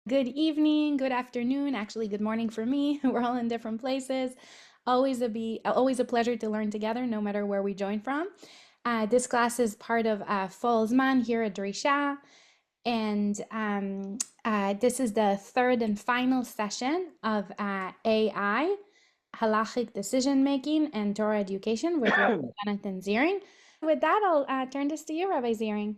Good evening, good afternoon, actually good morning for me. We're all in different places. Always a pleasure to learn together, no matter where we join from. This class is part of Full Zman here at Drisha, and this is the third and final session of AI, Halakhic decision making, and Torah education with Rabbi Jonathan Ziring. With that, I'll turn this to you, Rabbi Ziring.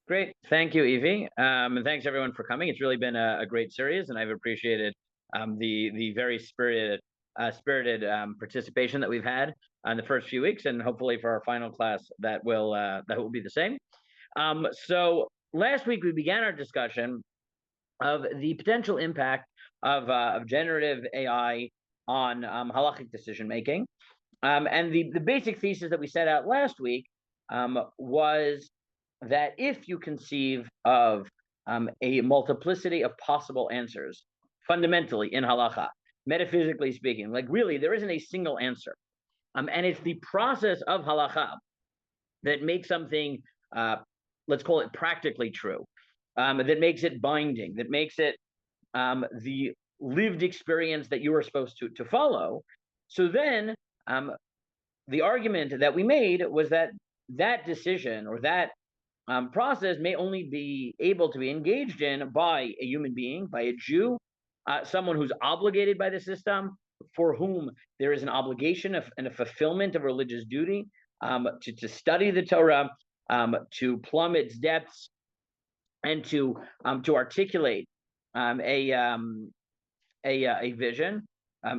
Great. Thank you, Evie. And thanks everyone for coming. It's really been a great series, and I've appreciated the very spirited participation that we've had in the first few weeks, and hopefully for our final class that will be the same. So last week we began our discussion of the potential impact of generative AI on halachic decision making, and the basic thesis that we set out last week was that if you conceive of a multiplicity of possible answers, fundamentally in halacha, metaphysically speaking, like really there isn't a single answer. And it's the process of halacha that makes something, let's call it practically true, that makes it binding, that makes it the lived experience that you are supposed to follow. So then the argument that we made was that that decision or that process may only be able to be engaged in by a human being, by a Jew, someone who's obligated by the system, for whom there is an obligation and a fulfillment of religious duty, to study the Torah, to plumb its depths, and to articulate a vision.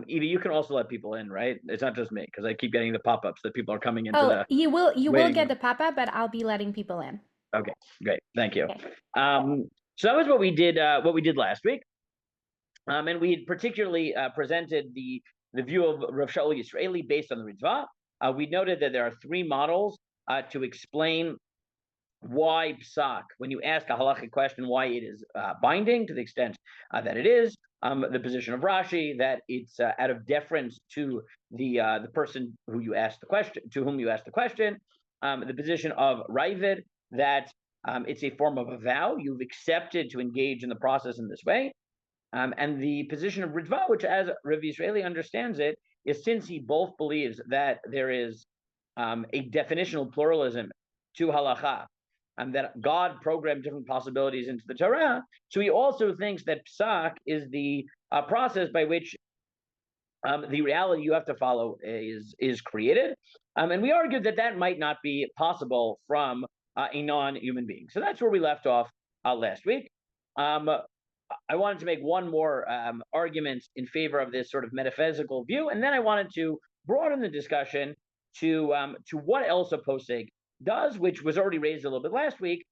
Evie, you can also let people in, right? It's not just me because I keep getting the pop-ups that people are coming into Oh, the you will waiting get room. the pop-up, but I'll be letting people in. Okay, great, thank you. Okay. So that was what we did. What we did last week, and we had particularly presented the view of Rav Shaul Yisraeli based on the Ritva. We noted that there are three models to explain why psak, when you ask a halachic question, why it is binding to the extent that it is. The position of Rashi that it's out of deference to the person who you asked the question, to whom you asked the question. The position of Ravid that it's a form of a vow you've accepted to engage in the process in this way. And the position of Ritva, which as Rav Yisraeli understands it, is since he both believes that there is a definitional pluralism to halacha, and that God programmed different possibilities into the Torah. So he also thinks that psak is the process by which the reality you have to follow is created. And we argued that that might not be possible from a non-human being. So that's where we left off last week. I wanted to make one more argument in favor of this sort of metaphysical view, and then I wanted to broaden the discussion to what else a posek does, which was already raised a little bit last week.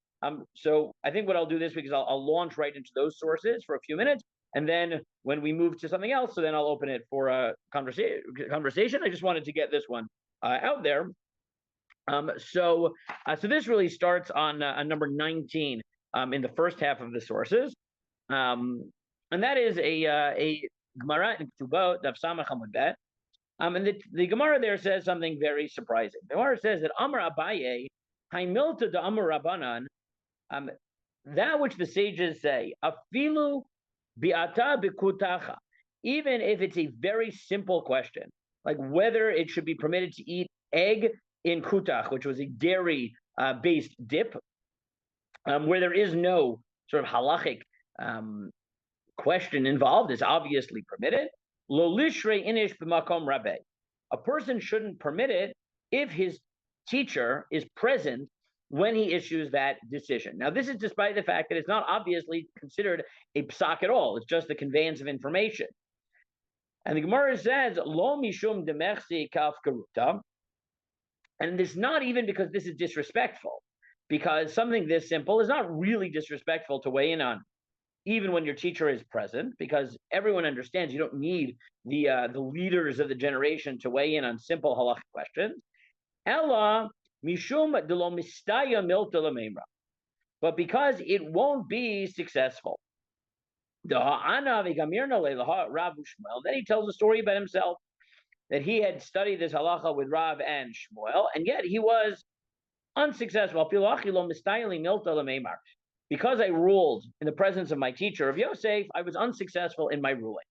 So I think what I'll do this week is I'll launch right into those sources for a few minutes, and then when we move to something else, so then I'll open it for a conversation. I just wanted to get this one out there. So this really starts on number 19 in the first half of the sources. And that is a Gemara in Ketubot, Daf Samach Amud Bet. And the Gemara there says something very surprising. The Gemara says that Amar Abaye, Haimilta de Amar Rabbanan, that which the sages say, Afilu bi'ata bikutacha, even if it's a very simple question, like whether it should be permitted to eat egg in kutach, which was a dairy based dip, where there is no sort of halachic question involved, is obviously permitted. Lo lishre inish b'makom rabbe. A person shouldn't permit it if his teacher is present when he issues that decision. Now, this is despite the fact that it's not obviously considered a psak at all. It's just the conveyance of information. And the Gemara says, Lo mishum demersi kaf karuta. And it's not even because this is disrespectful, because something this simple is not really disrespectful to weigh in on, even when your teacher is present, because everyone understands you don't need the leaders of the generation to weigh in on simple halachic questions. Ella mishum de lo mistaya milta lememra, but because it won't be successful. Then he tells a story about himself that he had studied this halacha with Rav and Shmuel, and yet he was unsuccessful. because I ruled in the presence of my teacher of Yosef, I was unsuccessful in my ruling.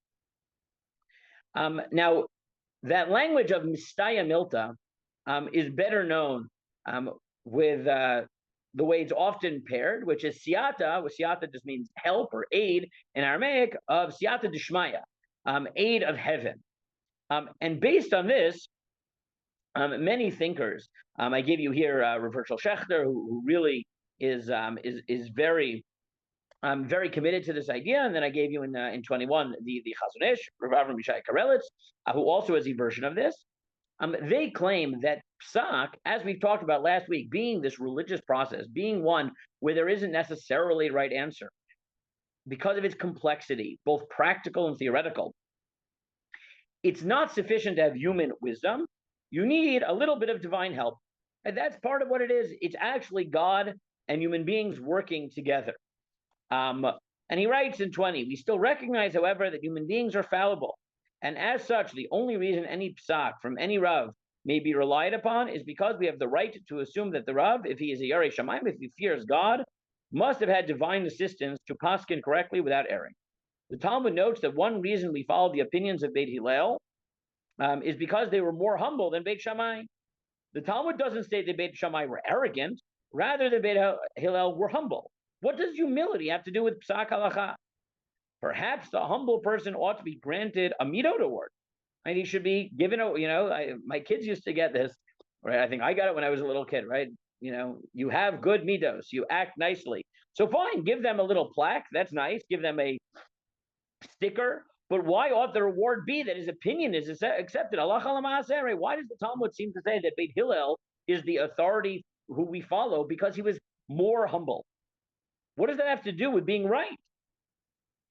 Now, that language of mistaya milta is better known with the way it's often paired, which is siyata, which siyata just means help or aid in Aramaic, of siyata dishmaya, aid of heaven. And based on this, many thinkers, I give you here Rav Hershel Schachter, who really is very very committed to this idea, and then I gave you in 21 the Chazon Ish, Rav Avram Yishai Karelitz, who also has a version of this. They claim that psak, as we've talked about last week, being this religious process, being one where there isn't necessarily a right answer, because of its complexity, both practical and theoretical, it's not sufficient to have human wisdom. You need a little bit of divine help. And that's part of what it is. It's actually God and human beings working together. And he writes in 20, we still recognize, however, that human beings are fallible. And as such, the only reason any psak from any Rav may be relied upon is because we have the right to assume that the Rav, if he is a Yarei Shamayim, if he fears God, must have had divine assistance to paskin correctly without erring. The Talmud notes that one reason we follow the opinions of Beit Hillel is because they were more humble than Beit Shammai. The Talmud doesn't state that Beit Shammai were arrogant, rather the Beit Hillel were humble. What does humility have to do with psak halacha? Perhaps the humble person ought to be granted a midot award, and he should be given a, my kids used to get this, right? I think I got it when I was a little kid, right? You have good midos, you act nicely. So fine, give them a little plaque. That's nice. Give them a sticker. But why ought the reward be that his opinion is accepted? Allah Ma'aseh. Why does the Talmud seem to say that Beit Hillel is the authority who we follow because he was more humble? What does that have to do with being right?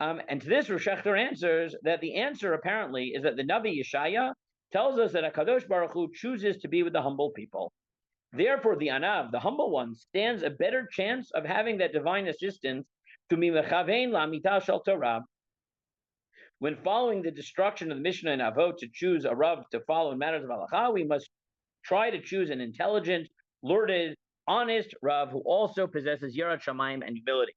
And to this, Rav Schachter answers that the answer apparently is that the Navi Yeshaya tells us that HaKadosh Baruch Hu chooses to be with the humble people. Therefore, the Anav, the humble one, stands a better chance of having that divine assistance to mimechavein la'amita shel Torah. When following the destruction of the Mishnah and Avot to choose a Rav to follow in matters of halacha, we must try to choose an intelligent, learned, honest Rav who also possesses Yirat Shamayim and humility.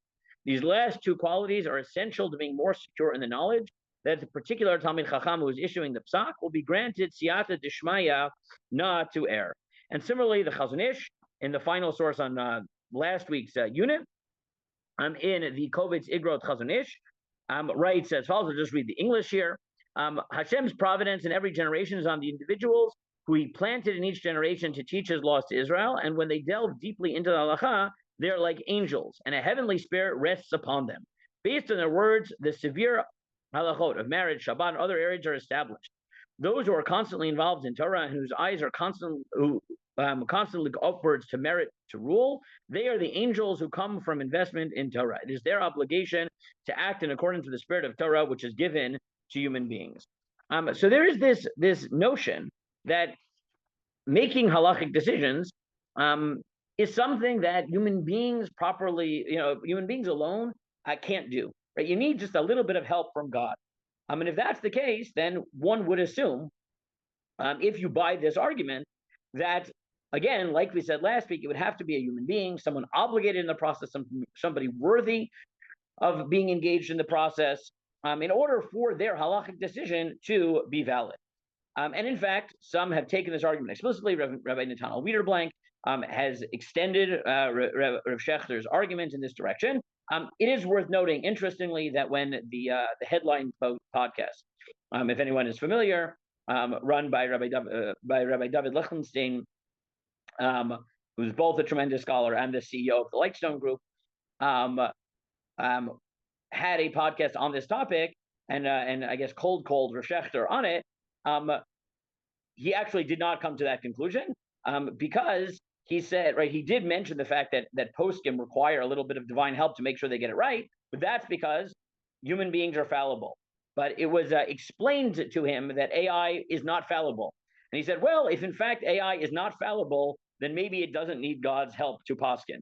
These last two qualities are essential to being more secure in the knowledge that the particular Talmid Chacham who is issuing the psak will be granted siyata dishmaya, not to err. And similarly, the Chazon Ish, in the final source on last week's unit, in the Kovitz Igrot Chazon Ish, writes as follows. I'll just read the English here. Hashem's providence in every generation is on the individuals who he planted in each generation to teach his laws to Israel. And when they delve deeply into the halacha, they're like angels, and a heavenly spirit rests upon them. Based on their words, the severe halachot of marriage, Shabbat, and other areas are established. Those who are constantly involved in Torah and whose eyes are constantly look upwards to merit to rule, they are the angels who come from investment in Torah. It is their obligation to act in accordance with the spirit of Torah, which is given to human beings. So there is this notion that making halachic decisions is something that human beings human beings alone can't do. Right? You need just a little bit of help from God. And if that's the case, then one would assume, if you buy this argument, that again, like we said last week, it would have to be a human being, someone obligated in the process, somebody worthy of being engaged in the process, in order for their halachic decision to be valid. And in fact, some have taken this argument explicitly. Rabbi Nathanael Wiederblank has extended Rav Schechter's argument in this direction. It is worth noting, interestingly, that when the Headline podcast, if anyone is familiar, run by Rabbi David Lichtenstein, who's both a tremendous scholar and the CEO of the Lightstone Group, had a podcast on this topic, and I guess cold Rav Schechter on it. He actually did not come to that conclusion because he said, right, he did mention the fact that poskim require a little bit of divine help to make sure they get it right, but that's because human beings are fallible. But it was explained to him that AI is not fallible. And he said, well, if in fact AI is not fallible, then maybe it doesn't need God's help to poskin.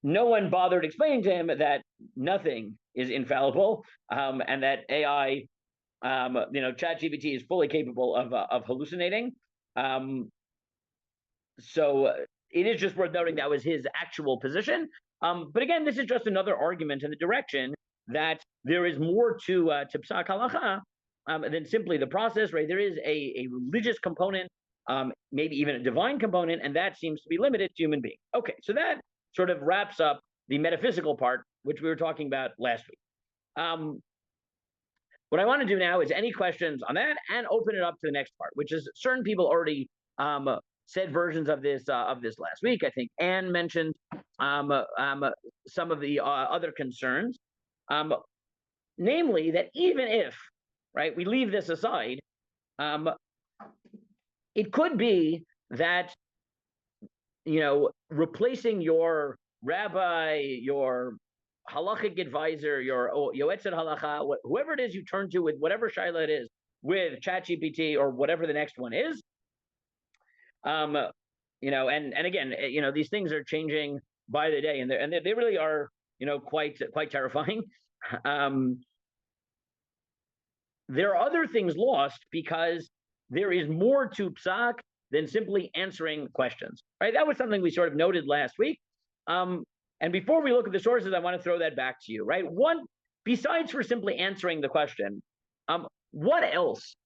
No one bothered explaining to him that nothing is infallible, and that AI, ChatGPT is fully capable of hallucinating. So it is just worth noting that was his actual position. But again, this is just another argument in the direction that there is more to psak halacha than simply the process, right? There is a religious component, maybe even a divine component, and that seems to be limited to human beings. Okay, so that sort of wraps up the metaphysical part, which we were talking about last week. What I want to do now is any questions on that and open it up to the next part, which is certain people already said versions of this last week. I think Anne mentioned some of the other concerns, namely that even if, right, we leave this aside, it could be that, replacing your rabbi, your Halakhic advisor, your yoetzet halacha, whoever it is you turn to with whatever shaila it is, with ChatGPT or whatever the next one is, and again, these things are changing by the day, and they really are, quite terrifying. There are other things lost because there is more to psak than simply answering questions, right? That was something we sort of noted last week. And before we look at the sources, I want to throw that back to you, right? One, besides for simply answering the question, what else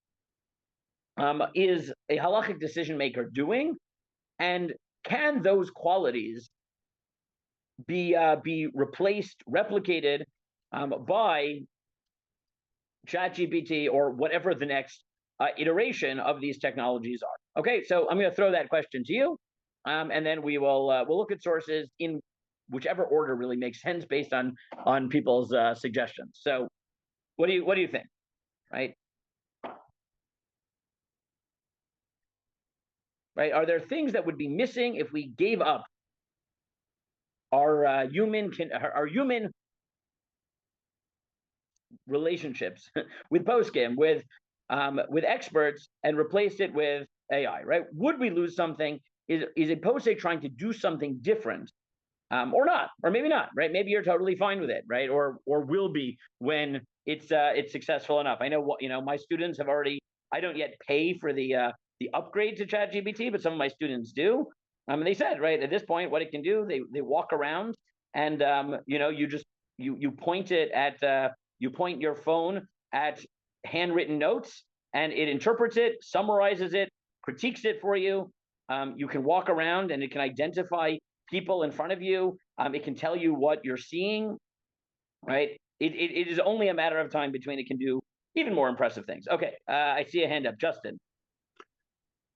is a halachic decision maker doing, and can those qualities be replaced, replicated by ChatGPT or whatever the next iteration of these technologies are? Okay, so I'm going to throw that question to you, and then we'll look at sources in whichever order really makes sense based on people's suggestions. So, what do you think? Right? Right? Are there things that would be missing if we gave up our human relationships with poskim, with experts, and replaced it with AI? Right? Would we lose something? Is a posek trying to do something different? Or not, or maybe not, right? Maybe you're totally fine with it, right? Or will be when it's successful enough. I know my students have already. I don't yet pay for the upgrade to ChatGPT, but some of my students do. And they said, right, at this point, what it can do, they walk around and you point it at you point your phone at handwritten notes, and it interprets it, summarizes it, critiques it for you. You can walk around and it can identify people in front of you. It can tell you what you're seeing, right? It is only a matter of time between it can do even more impressive things. Okay, I see a hand up. Justin.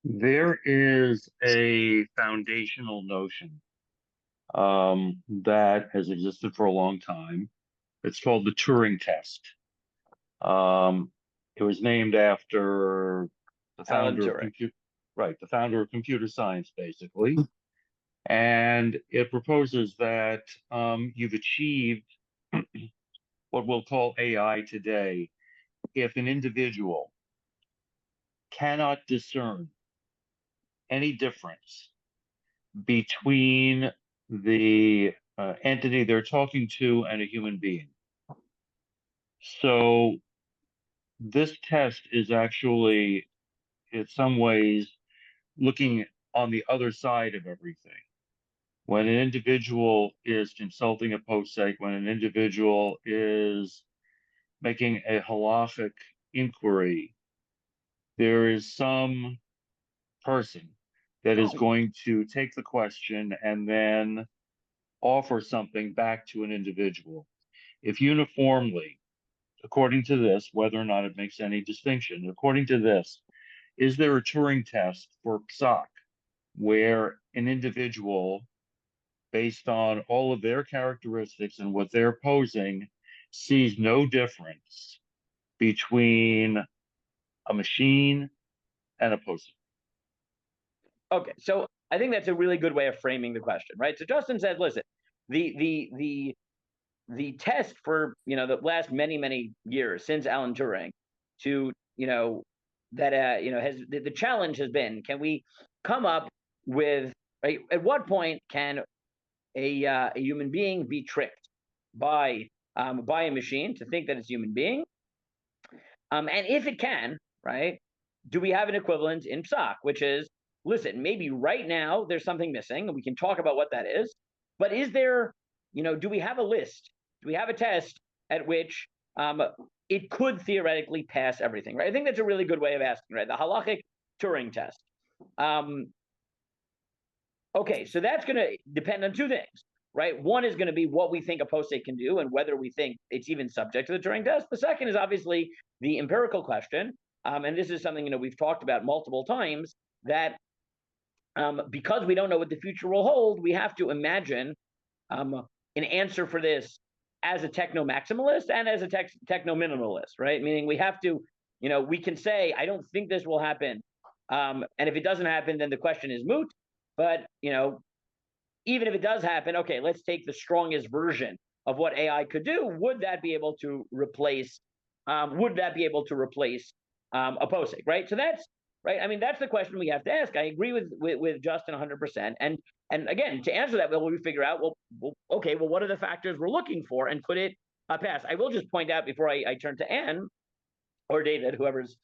There is a foundational notion that has existed for a long time. It's called the Turing test. It was named after the founder of the founder of computer science, basically. And it proposes that you've achieved what we'll call AI today if an individual cannot discern any difference between the entity they're talking to and a human being. So this test is actually, in some ways, looking on the other side of everything. When an individual is consulting a posek, when an individual is making a halachic inquiry, there is some person that is going to take the question and then offer something back to an individual. If uniformly, according to this, whether or not it makes any distinction, according to this, is there a Turing test for psak where an individual, based on all of their characteristics and what they're posing, sees no difference between a machine and a posing? Okay, so I think that's a really good way of framing the question, right? So Justin says, listen, the test for the last many years since Alan Turing to that has the challenge has been, can we come up with, right, at what point can a human being be tricked by a machine to think that it's a human being, and if it can, right, do we have an equivalent in psak, which is, listen, maybe right now there's something missing and we can talk about what that is, but is there do we have a list? Do we have a test at which it could theoretically pass everything, right? I think that's a really good way of asking, right? The Halakhic Turing test. Okay, so that's going to depend on two things, right? One is going to be what we think a posek can do and whether we think it's even subject to the Turing test. The second is obviously the empirical question, and this is something we've talked about multiple times, that because we don't know what the future will hold, we have to imagine an answer for this as a techno-maximalist and as a techno-minimalist, right? Meaning we have to, we can say, I don't think this will happen. And if it doesn't happen, then the question is moot. But, even if it does happen, okay, let's take the strongest version of what AI could do. Would that be able to replace a posek, right? So that's right. I mean, that's the question we have to ask. I agree with Justin 100%. And again, to answer that, we figure out, okay, what are the factors we're looking for, and could it pass? I will just point out before I turn to Anne or David, whoever's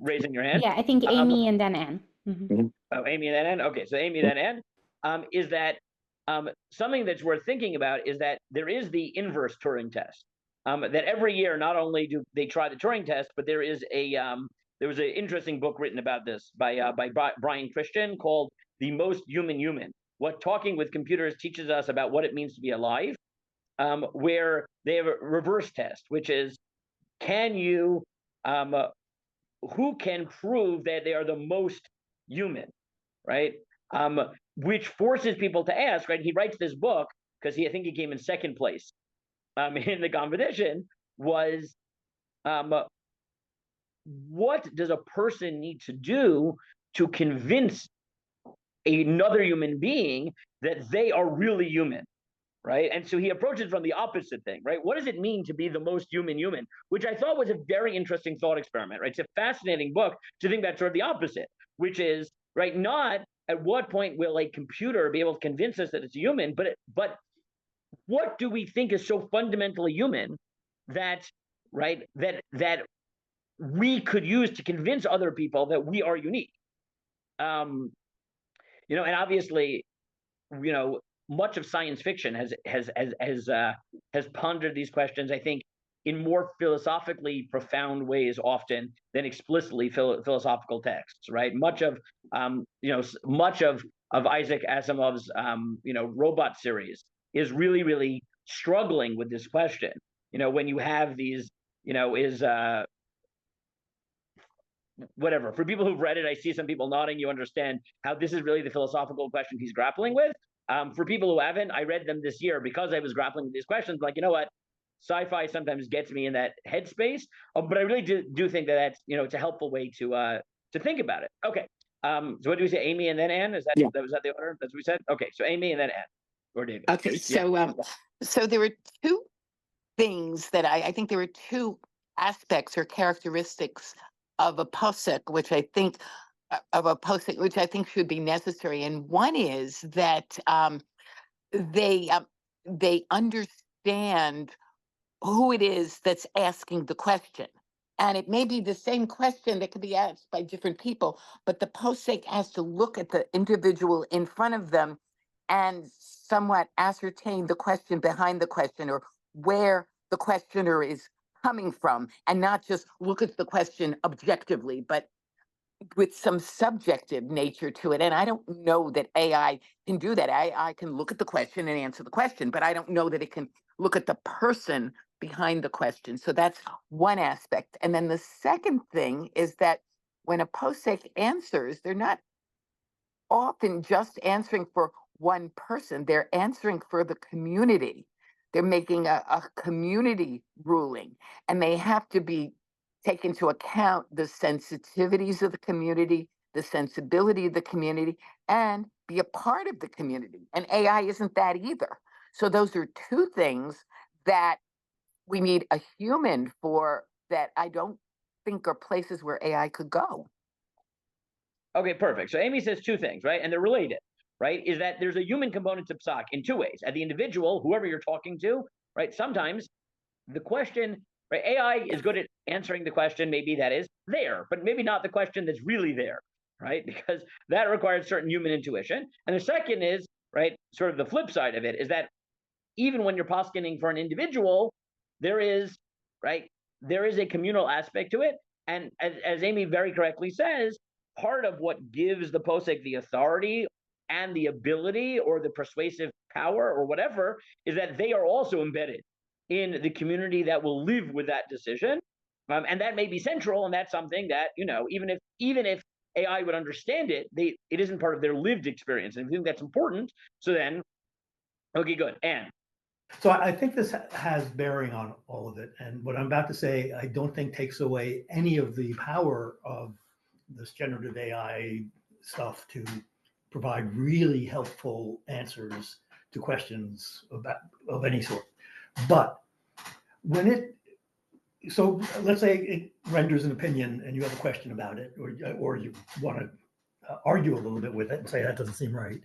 raising your hand. Yeah, I think Amy and then Anne. Mm-hmm. Oh, Amy and then Anne. Okay, so Amy then Anne. Is that something that's worth thinking about? Is that there is the inverse Turing test. That every year, not only do they try the Turing test, but there was an interesting book written about this by Brian Christian called "The Most Human Human: What Talking with Computers Teaches Us About What It Means to Be Alive," where they have a reverse test, which is, can you who can prove that they are the most human, right? Which forces people to ask, right? He writes this book because I think he came in second place in the competition. Was what does a person need to do to convince another human being that they are really human, right? And so he approaches from the opposite thing, right? What does it mean to be the most human human? Which I thought was a very interesting thought experiment, right? It's a fascinating book to think about sort of the opposite, which is, right, not at what point will a computer be able to convince us that it's human, but what do we think is so fundamentally human that, right, that we could use to convince other people that we are unique? And obviously, much of science fiction has pondered these questions, I think, in more philosophically profound ways often than explicitly philosophical texts, right? Much of Isaac Asimov's robot series is really struggling with this question. When you have these, whatever. For people who've read it, I see some people nodding. You understand how this is really the philosophical question he's grappling with. For people who haven't, I read them this year because I was grappling with these questions. Like, what? Sci-fi sometimes gets me in that headspace, but I really do think that that's it's a helpful way to think about it. Okay, so what do we say? Amy and then Anne? Was that the order? That's what we said. Okay, so Amy and then Anne or David. Okay, so so there were two things that I think there were two aspects or characteristics of a posek, which I think should be necessary, and one is that they understand who it is that's asking the question. And it may be the same question that could be asked by different people, but the posek has to look at the individual in front of them and somewhat ascertain the question behind the question, or where the questioner is coming from, and not just look at the question objectively, but with some subjective nature to it. And I don't know that AI can do that. AI can look at the question and answer the question, but I don't know that it can look at the person behind the question. So that's one aspect. And then the second thing is that when a posek answers, they're not often just answering for one person. They're answering for the community. They're making a community ruling, and they have to take into account the sensitivities of the community, the sensibility of the community, and be a part of the community. And AI isn't that either. So those are two things that we need a human for, that I don't think are places where AI could go. Okay, perfect. So Amy says two things, right? And they're related, right? Is that there's a human component to psak in two ways. At the individual, whoever you're talking to, right? Sometimes the question, right? AI is good at answering the question, maybe that is there, but maybe not the question that's really there, right? Because that requires certain human intuition. And the second is, right, sort of the flip side of it, is that even when you're poskening for an individual, there is a communal aspect to it. And as Amy very correctly says, part of what gives the posek the authority and the ability or the persuasive power or whatever is that they are also embedded in the community that will live with that decision. And that may be central, and that's something that, even if AI would understand it, it isn't part of their lived experience. And I think that's important. So then, okay, good. And so I think this has bearing on all of it. And what I'm about to say, I don't think takes away any of the power of this generative AI stuff to provide really helpful answers to questions of any sort. But so let's say it renders an opinion and you have a question about it, or you want to argue a little bit with it and say that doesn't seem right.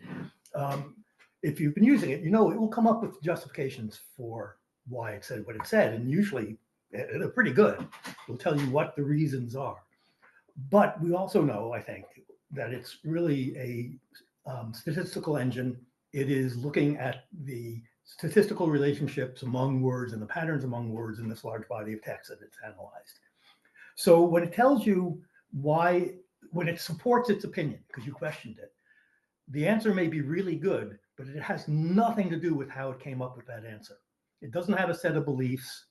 If you've been using it, it will come up with justifications for why it said what it said, and usually they're pretty good. It'll tell you what the reasons are. But we also know, I think, that it's really a statistical engine. It is looking at the statistical relationships among words and the patterns among words in this large body of text that it's analyzed. So when it tells you when it supports its opinion, because you questioned it, the answer may be really good, but it has nothing to do with how it came up with that answer. It doesn't have a set of beliefs.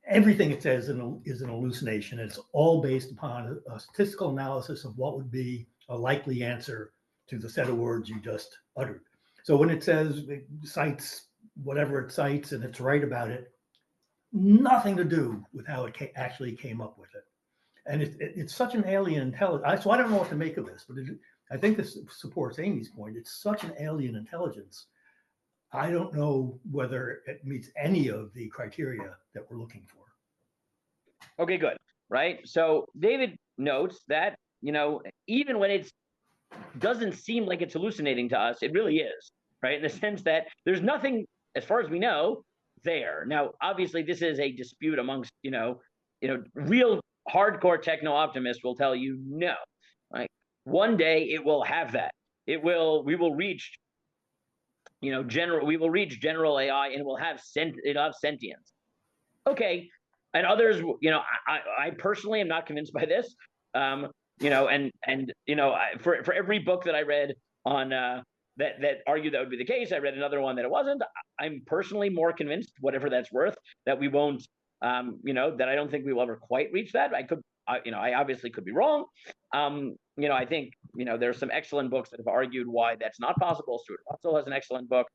Everything it says is an hallucination. It's all based upon a statistical analysis of what would be a likely answer to the set of words you just uttered. So when it says it cites whatever it cites and it's right about it, nothing to do with how it actually came up with it. And it's such an alien intelligence. So I don't know what to make of this, but I think this supports Amy's point. It's such an alien intelligence. I don't know whether it meets any of the criteria that we're looking for. Okay, good. Right. So David notes that, even when it doesn't seem like it's hallucinating to us, it really is, right? In the sense that there's nothing, as far as we know, there. Now, obviously, this is a dispute amongst, real hardcore techno optimists will tell you no. Right? One day it will have that. We will reach, general AI, and it will have sentience. Okay. And others, I personally am not convinced by this. For every book that I read on that argued that would be the case, I read another one that it wasn't. I'm personally more convinced, whatever that's worth, that we won't, that I don't think we will ever quite reach that. I obviously could be wrong. I think, there's some excellent books that have argued why that's not possible. Stuart Russell has an excellent book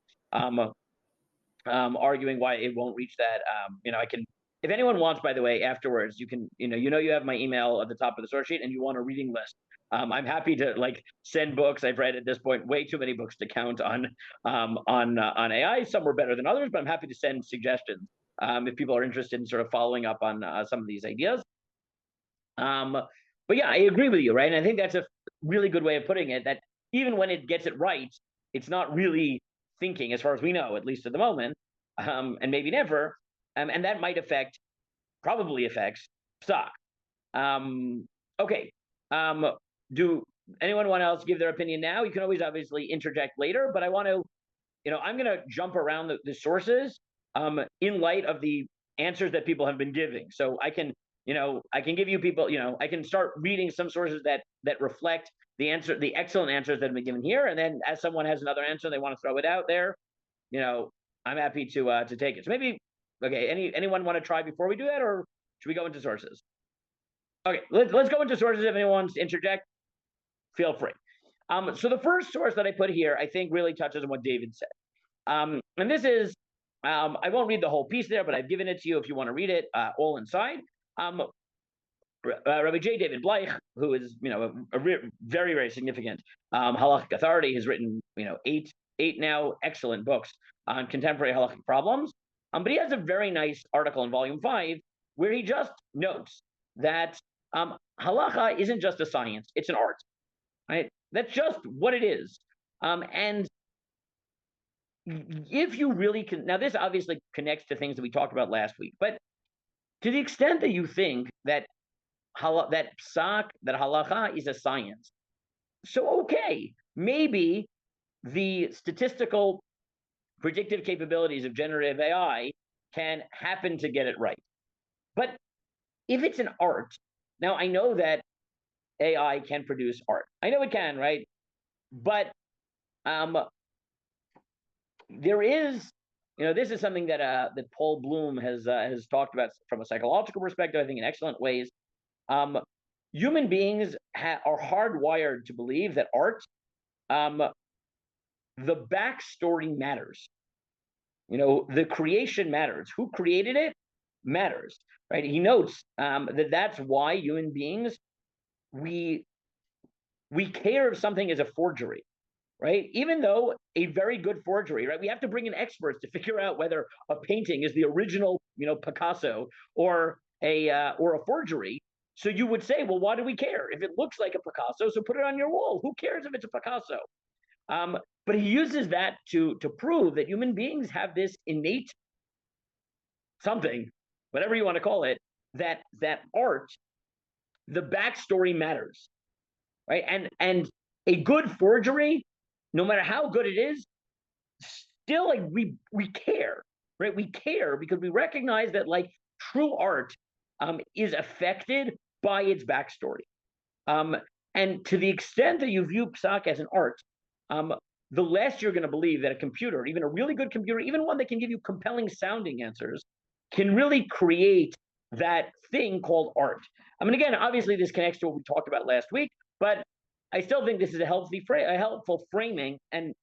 arguing why it won't reach that. I can, if anyone wants, by the way, afterwards, you can, you have my email at the top of the source sheet and you want a reading list. I'm happy to send books. I've read at this point way too many books to count on AI. Some were better than others, but I'm happy to send suggestions if people are interested in sort of following up on some of these ideas. But yeah, I agree with you, right? And I think that's a really good way of putting it, that even when it gets it right, it's not really thinking, as far as we know, at least at the moment, and maybe never. And that might probably affects stock. Okay. Do anyone want else give their opinion now? You can always obviously interject later, but I want to, I'm going to jump around the sources in light of the answers that people have been giving. So I can give you people, I can start reading some sources that reflect the excellent answers that have been given here. And then as someone has another answer, they want to throw it out there, I'm happy to take it. So maybe, okay, anyone want to try before we do that, or should we go into sources? Okay, let's go into sources. If anyone wants to interject, feel free. So the first source that I put here, I think really touches on what David said. And this is, I won't read the whole piece there, but I've given it to you if you want to read it all inside. Rabbi J. David Bleich, who is, a very, very significant Halakhic authority, has written, eight now excellent books on contemporary Halakhic problems. But he has a very nice article in Volume 5 where he just notes that Halakha isn't just a science, it's an art, right? That's just what it is. And if you really can, now this obviously connects to things that we talked about last week, but to the extent that you think that Halakha is a science, so okay, maybe the statistical predictive capabilities of generative AI can happen to get it right. But if it's an art, now I know that AI can produce art. I know it can, right? But there is, this is something that Paul Bloom has talked about from a psychological perspective, I think in excellent ways. Human beings are hardwired to believe that art, the backstory matters. The creation matters. Who created it matters, right? He notes that's why human beings, we care if something is a forgery, right? Even though a very good forgery, right? We have to bring in experts to figure out whether a painting is the original, Picasso or a forgery. So you would say, well, why do we care if it looks like a Picasso? So put it on your wall. Who cares if it's a Picasso? But he uses that to prove that human beings have this innate something, whatever you want to call it, that art, the backstory matters, right? And a good forgery, no matter how good it is, still, like, we care, right? We care because we recognize that, like, true art is affected by its backstory. And to the extent that you view psak as an art, the less you're going to believe that a computer, even a really good computer, even one that can give you compelling sounding answers, can really create that thing called art. I mean, again, obviously this connects to what we talked about last week, but I still think this is a helpful framing, and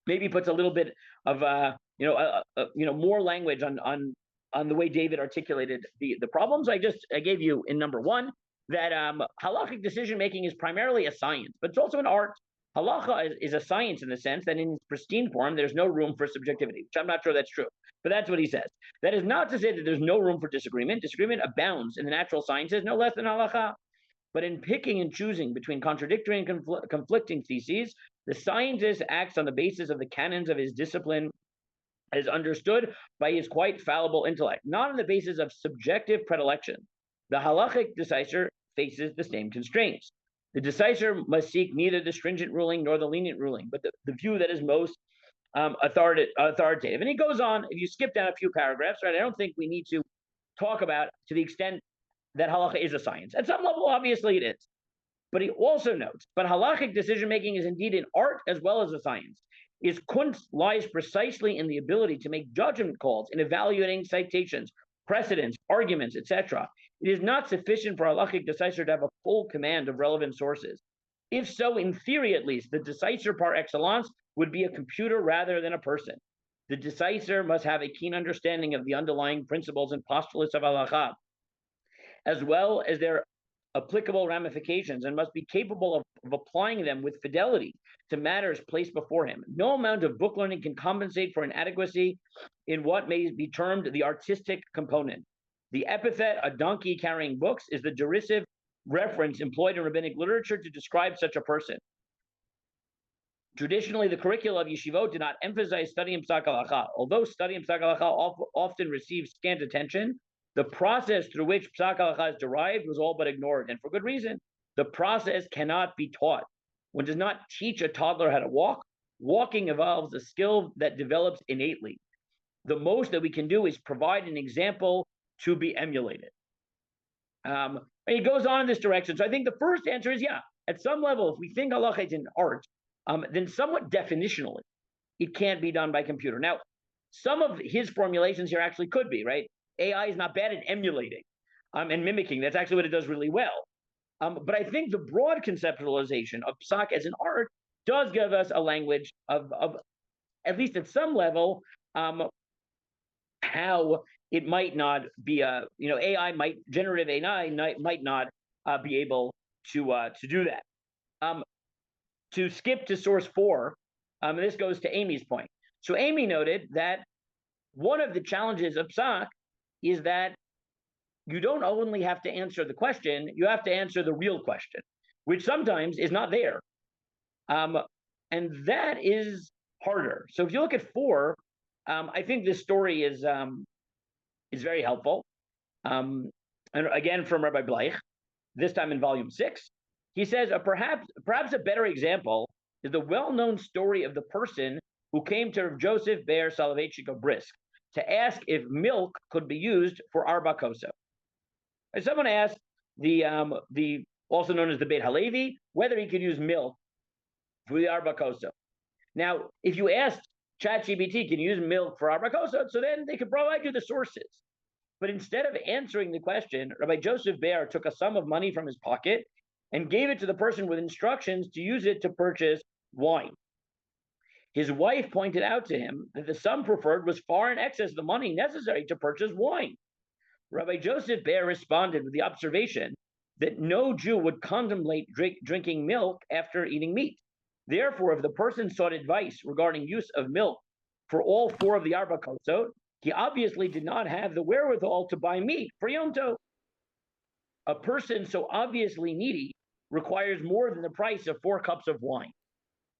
maybe puts a little bit of more language on the way David articulated the problems. I gave you in number one that halakhic decision making is primarily a science, but it's also an art. Halacha is a science in the sense that in its pristine form, there's no room for subjectivity, which I'm not sure that's true, but that's what he says. That is not to say that there's no room for disagreement. Disagreement abounds in the natural sciences, no less than halacha. But in picking and choosing between contradictory and conflicting theses, the scientist acts on the basis of the canons of his discipline as understood by his quite fallible intellect, not on the basis of subjective predilection. The halakhic decisor faces the same constraints. The decisor must seek neither the stringent ruling nor the lenient ruling, but the view that is most authoritative. And he goes on, if you skip down a few paragraphs, right, I don't think we need to talk about, to the extent that halacha is a science. At some level, obviously it is. But he also notes, but halakhic decision-making is indeed an art as well as a science. Its kunst lies precisely in the ability to make judgment calls in evaluating citations, precedents, arguments, etc. It is not sufficient for a halakhic decisor to have a full command of relevant sources. If so, in theory at least, the decisor par excellence would be a computer rather than a person. The decisor must have a keen understanding of the underlying principles and postulates of halakha, as well as their applicable ramifications, and must be capable of applying them with fidelity to matters placed before him. No amount of book learning can compensate for inadequacy in what may be termed the artistic component. The epithet, a donkey carrying books, is the derisive reference employed in rabbinic literature to describe such a person. Traditionally, the curricula of yeshivot did not emphasize studying psak halacha. Although studying psak halacha often receives scant attention, the process through which psak halacha is derived was all but ignored, and for good reason. The process cannot be taught. One does not teach a toddler how to walk. Walking involves a skill that develops innately. The most that we can do is provide an example to be emulated. And he goes on in this direction. So I think the first answer is, yeah, at some level, if we think halacha is an art, then somewhat definitionally, it can't be done by computer. Now, some of his formulations here actually could be, right? AI is not bad at emulating and mimicking. That's actually what it does really well. But I think the broad conceptualization of psak as an art does give us a language of at least at some level, how it might not be generative AI might not be able to do that. To skip to source 4, and this goes to Amy's point. So Amy noted that one of the challenges of psak is that you don't only have to answer the question, you have to answer the real question, which sometimes is not there. And that is harder. So if you look at 4, I think this story is very helpful. And again, from Rabbi Bleich, this time in volume 6, he says, perhaps a better example is the well-known story of the person who came to Joseph Ber Soloveitchik of Brisk to ask if milk could be used for arba koso. And someone asked the also known as the Beit Halevi whether he could use milk for the arba koso. Now, if you asked ChatGPT, can you use milk for arba koso? So then they could provide you the sources. But instead of answering the question, Rabbi Joseph Ber took a sum of money from his pocket and gave it to the person with instructions to use it to purchase wine. His wife pointed out to him that the sum preferred was far in excess of the money necessary to purchase wine. Rabbi Joseph Ber responded with the observation that no Jew would contemplate drinking milk after eating meat. Therefore, if the person sought advice regarding use of milk for all four of the arba kosot, he obviously did not have the wherewithal to buy meat for Yom Tov. A person so obviously needy requires more than the price of 4 cups of wine.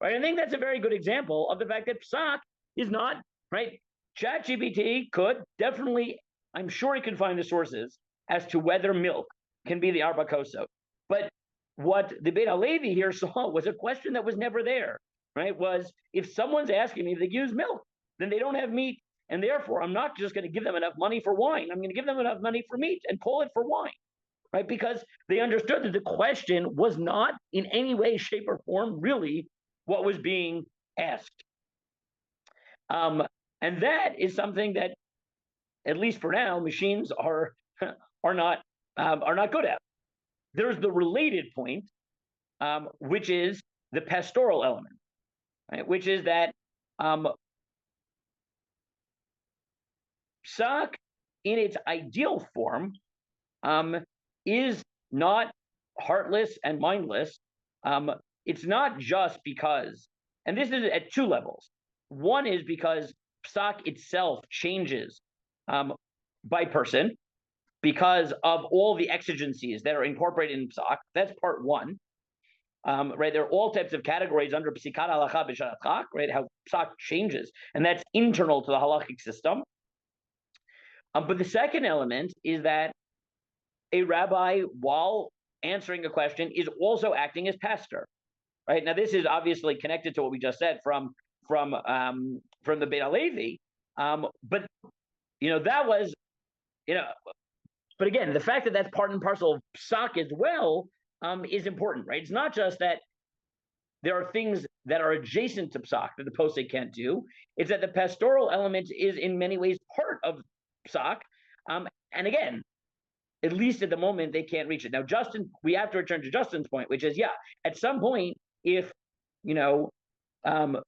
Right? I think that's a very good example of the fact that psak is not, right? ChatGPT could definitely, I'm sure he can find the sources as to whether milk can be the arba kosot. But what the Beit Halevi here saw was a question that was never there, right? Was if someone's asking me if they use milk, then they don't have meat. And therefore, I'm not just going to give them enough money for wine. I'm going to give them enough money for meat and call it for wine, right? Because they understood that the question was not in any way, shape, or form really what was being asked. And that is something that, at least for now, machines are not good at. There's the related point, which is the pastoral element, right? Which is that psak, in its ideal form, is not heartless and mindless. It's not just because, and this is at 2 levels. One is because psak itself changes by person because of all the exigencies that are incorporated in psak. That's part 1. Right, there are all types of categories under psikat halacha b'sharat, right? How psak changes, and that's internal to the halakhic system. But the second element is that a rabbi, while answering a question, is also acting as pastor. Right, now, this is obviously connected to what we just said from the Beit Halevi, but that was, but again, the fact that that's part and parcel of psak as well is important, right? It's not just that there are things that are adjacent to psak that the posek can't do. It's that the pastoral element is in many ways part of psak, and again, at least at the moment, they can't reach it. Now, Justin, we have to return to Justin's point, which is, at some point, if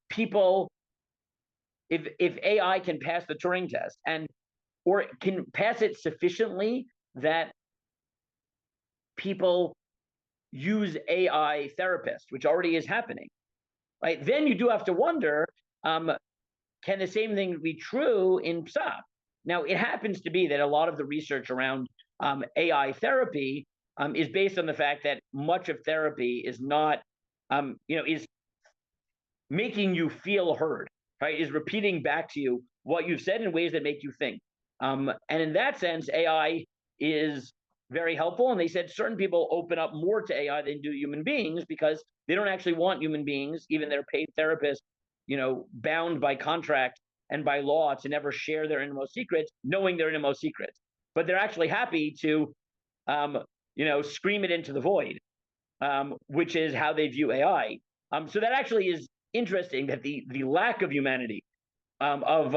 people, if AI can pass the Turing test or can pass it sufficiently that people use AI therapists, which already is happening, right? Then you do have to wonder, can the same thing be true in psak? Now, it happens to be that a lot of the research around AI therapy is based on the fact that much of therapy is not, is making you feel heard, right? Is repeating back to you what you've said in ways that make you think. And in that sense, AI is very helpful. And they said certain people open up more to AI than do human beings because they don't actually want human beings, even their paid therapists, bound by contract and by law to never share their innermost secrets, knowing their innermost secrets. But they're actually happy to, scream it into the void, which is how they view AI. So that actually is interesting that the lack of humanity of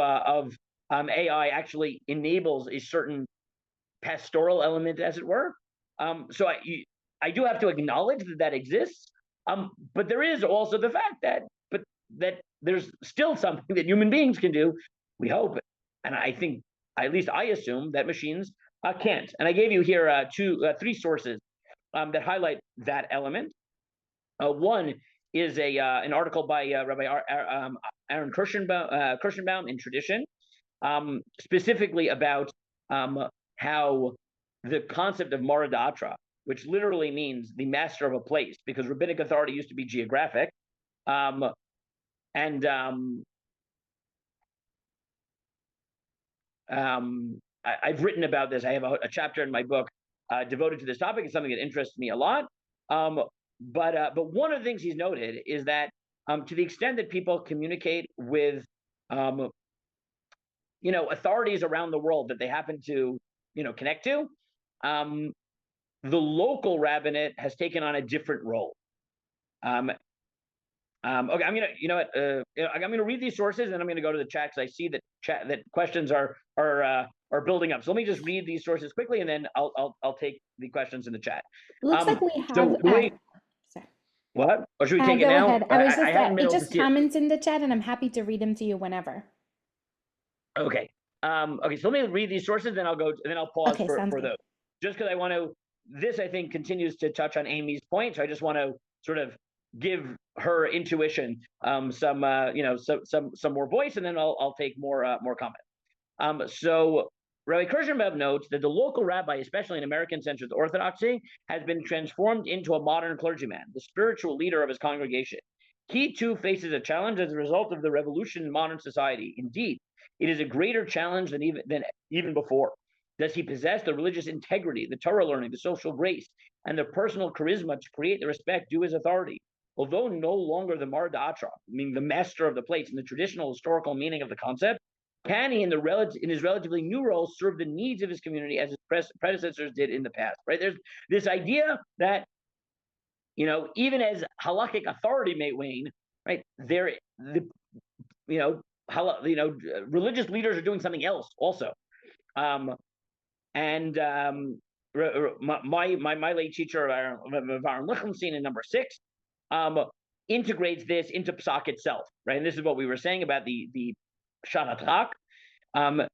AI actually enables a certain pastoral element, as it were. So I do have to acknowledge that exists, but there is also the fact that there's still something that human beings can do, we hope, and I think, at least I assume, that machines can't. And I gave you here 3 sources that highlight that element. One is an article by Rabbi Aaron Kirschenbaum in Tradition, specifically about how the concept of Mara Da'atra, which literally means the master of a place, because rabbinic authority used to be geographic, I've written about this. I have a chapter in my book devoted to this topic. It's something that interests me a lot. But one of the things he's noted is that to the extent that people communicate with, authorities around the world that they happen to, connect to, the local rabbinate has taken on a different role. Okay, I'm gonna read these sources and I'm gonna go to the chat because I see that questions are building up. So let me just read these sources quickly, and then I'll take the questions in the chat. Looks like we have. So the way, Sorry. what? Or should we take it Go now? ahead. I was just hadn't been it able to just see it. comments in the chat, and I'm happy to read them to you whenever. Okay. Okay. So let me read these sources, then I'll go, and then I'll pause Okay, for sounds good. those. Just because I want to. This I think continues to touch on Amy's point, so I just want to sort of give her intuition some more voice, and then I'll take more comment. So Rabbi Kirschenbaum notes that the local rabbi, especially in American-centered Orthodoxy, has been transformed into a modern clergyman, the spiritual leader of his congregation. He too faces a challenge as a result of the revolution in modern society. Indeed, it is a greater challenge than even before. Does he possess the religious integrity, the Torah learning, the social grace, and the personal charisma to create the respect due his authority? Although no longer the Mar Da'atra, meaning the master of the place in the traditional historical meaning of the concept, can he, in his relatively new role, serve the needs of his community as his predecessors did in the past? Right? There's this idea that, even as halakhic authority may wane, right? Religious leaders are doing something else also. My late teacher, Aaron Lichtenstein, in number 6, integrates this into Psak itself, right? And this is what we were saying about the Shalatrak. And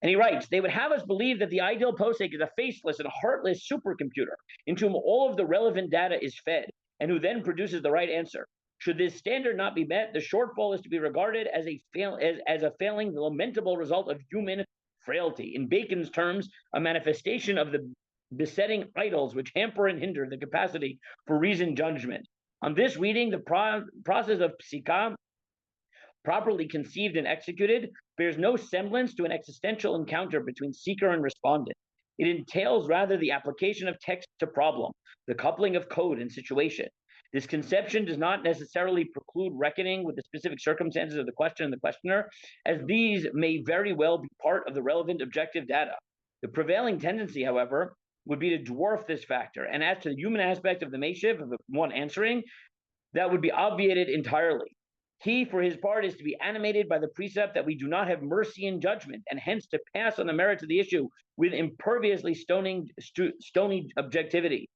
he writes, they would have us believe that the ideal posek is a faceless and heartless supercomputer into whom all of the relevant data is fed and who then produces the right answer. Should this standard not be met, the shortfall is to be regarded as a failing, lamentable result of human frailty. In Bacon's terms, a manifestation of the besetting idols which hamper and hinder the capacity for reasoned judgment. On this reading, the process of psikah, properly conceived and executed, bears no semblance to an existential encounter between seeker and respondent. It entails rather the application of text to problem, the coupling of code and situation. This conception does not necessarily preclude reckoning with the specific circumstances of the question and the questioner, as these may very well be part of the relevant objective data. The prevailing tendency, however, would be to dwarf this factor, and as to the human aspect of the Meshiv, of the one answering, that would be obviated entirely. He, for his part, is to be animated by the precept that we do not have mercy in judgment, and hence to pass on the merits of the issue with imperviously stony objectivity.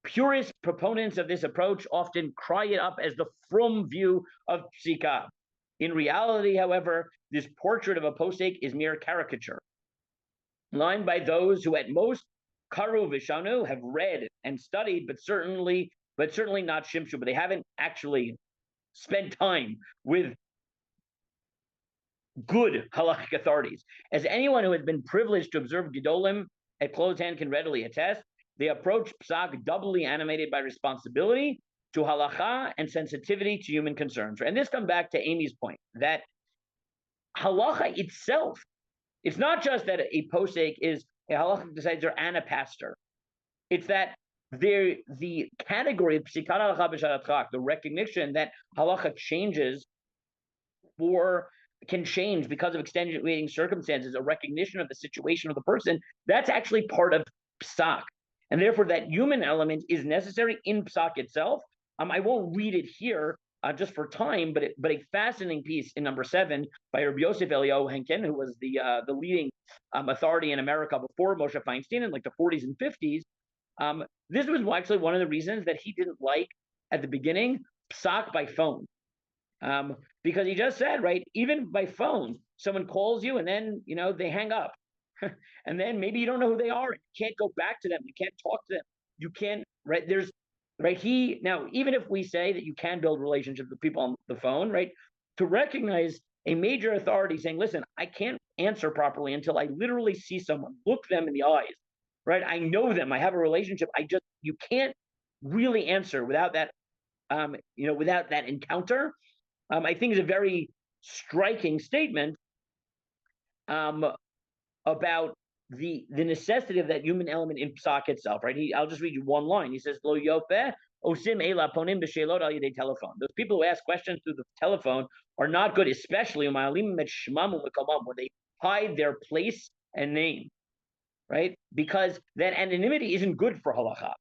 Purist proponents of this approach often cry it up as the frum view of psikah. In reality, however, this portrait of a posek is mere caricature, lined by those who at most karu vishanu have read and studied, but certainly not shimshu, but they haven't actually spent time with good halakhic authorities. As anyone who has been privileged to observe Gedolim at close hand can readily attest, they approach psak doubly animated by responsibility to halacha and sensitivity to human concerns. And this comes back to Amy's point, that halacha itself, it's not just that a posek is a halakhic decider and a pastor. It's that the category of psikat halacha b'shalat, the recognition that halacha can change because of extenuating circumstances, a recognition of the situation of the person, that's actually part of psak. And therefore, that human element is necessary in psak itself. I won't read it here just for time, but a fascinating piece in number 7 by Rabbi Yosef Eliyahu Henkin, who was the leading authority in America before Moshe Feinstein in like the 40s and 50s. This was actually one of the reasons that he didn't like at the beginning psak by phone. Because he just said, right, even by phone, someone calls you and then, they hang up. And then maybe you don't know who they are. You can't go back to them. You can't talk to them. You can't, right? Now, even if we say that you can build relationships with people on the phone, right? To recognize a major authority saying, listen, I can't answer properly until I literally see someone, look them in the eyes, right? I know them. I have a relationship. You can't really answer without that, without that encounter. I think is a very striking statement about the necessity of that human element in psak itself, right? I'll just read you one line. He says, "Lo yofeh Osim ela ponim b'sheilot al yedei telephone. Those people who ask questions through the telephone are not good, especially when they hide their place and name, right? Because that anonymity isn't good for halacha.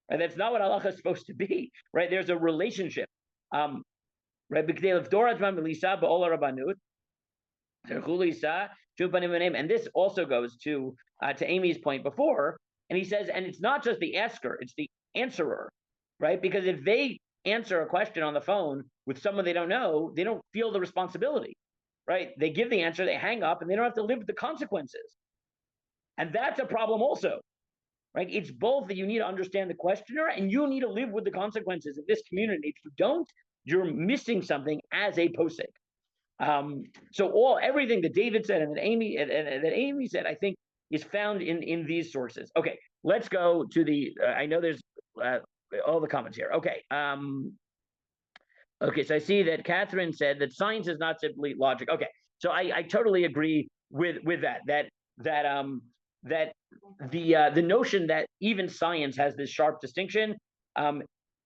Right? That's not what halacha is supposed to be, right? There's a relationship. Right? And this also goes to Amy's point before, and he says, and it's not just the asker, it's the answerer, right? Because if they answer a question on the phone with someone they don't know, they don't feel the responsibility, right? They give the answer, they hang up, and they don't have to live with the consequences. And that's a problem also, right? It's both that you need to understand the questioner and you need to live with the consequences of this community. If you don't, you're missing something as a posek. So everything that David said and that Amy said, I think, is found in these sources. Okay, let's go to the. I know there's all the comments here. Okay. Okay, so I see that Catherine said that science is not simply logic. Okay, so I totally agree with that. That the notion that even science has this sharp distinction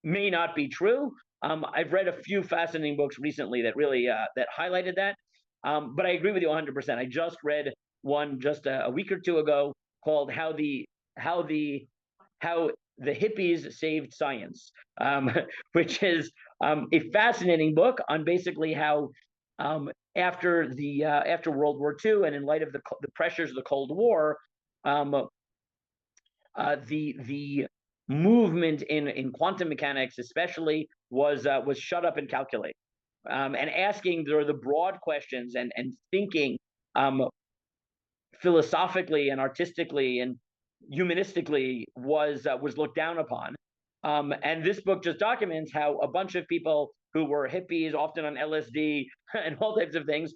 may not be true. I've read a few fascinating books recently that really that highlighted that. But I agree with you 100%. I just read one just a week or two ago called "How the Hippies Saved Science," which is a fascinating book on basically how after World War II and in light of the pressures of the Cold War, the movement in quantum mechanics especially was shut up and calculate, and asking the broad questions and thinking philosophically and artistically and humanistically was looked down upon. And this book just documents how a bunch of people who were hippies, often on LSD and all types of things,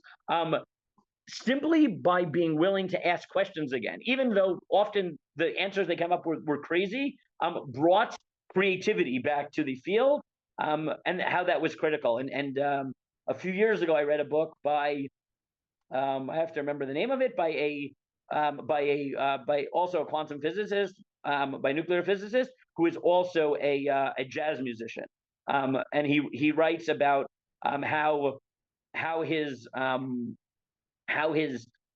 simply by being willing to ask questions again, even though often the answers they came up with were crazy, brought creativity back to the field, and how that was critical. And a few years ago, I read a book by I have to remember the name of it, by also a quantum physicist, by nuclear physicist, who is also a jazz musician, and he writes about how his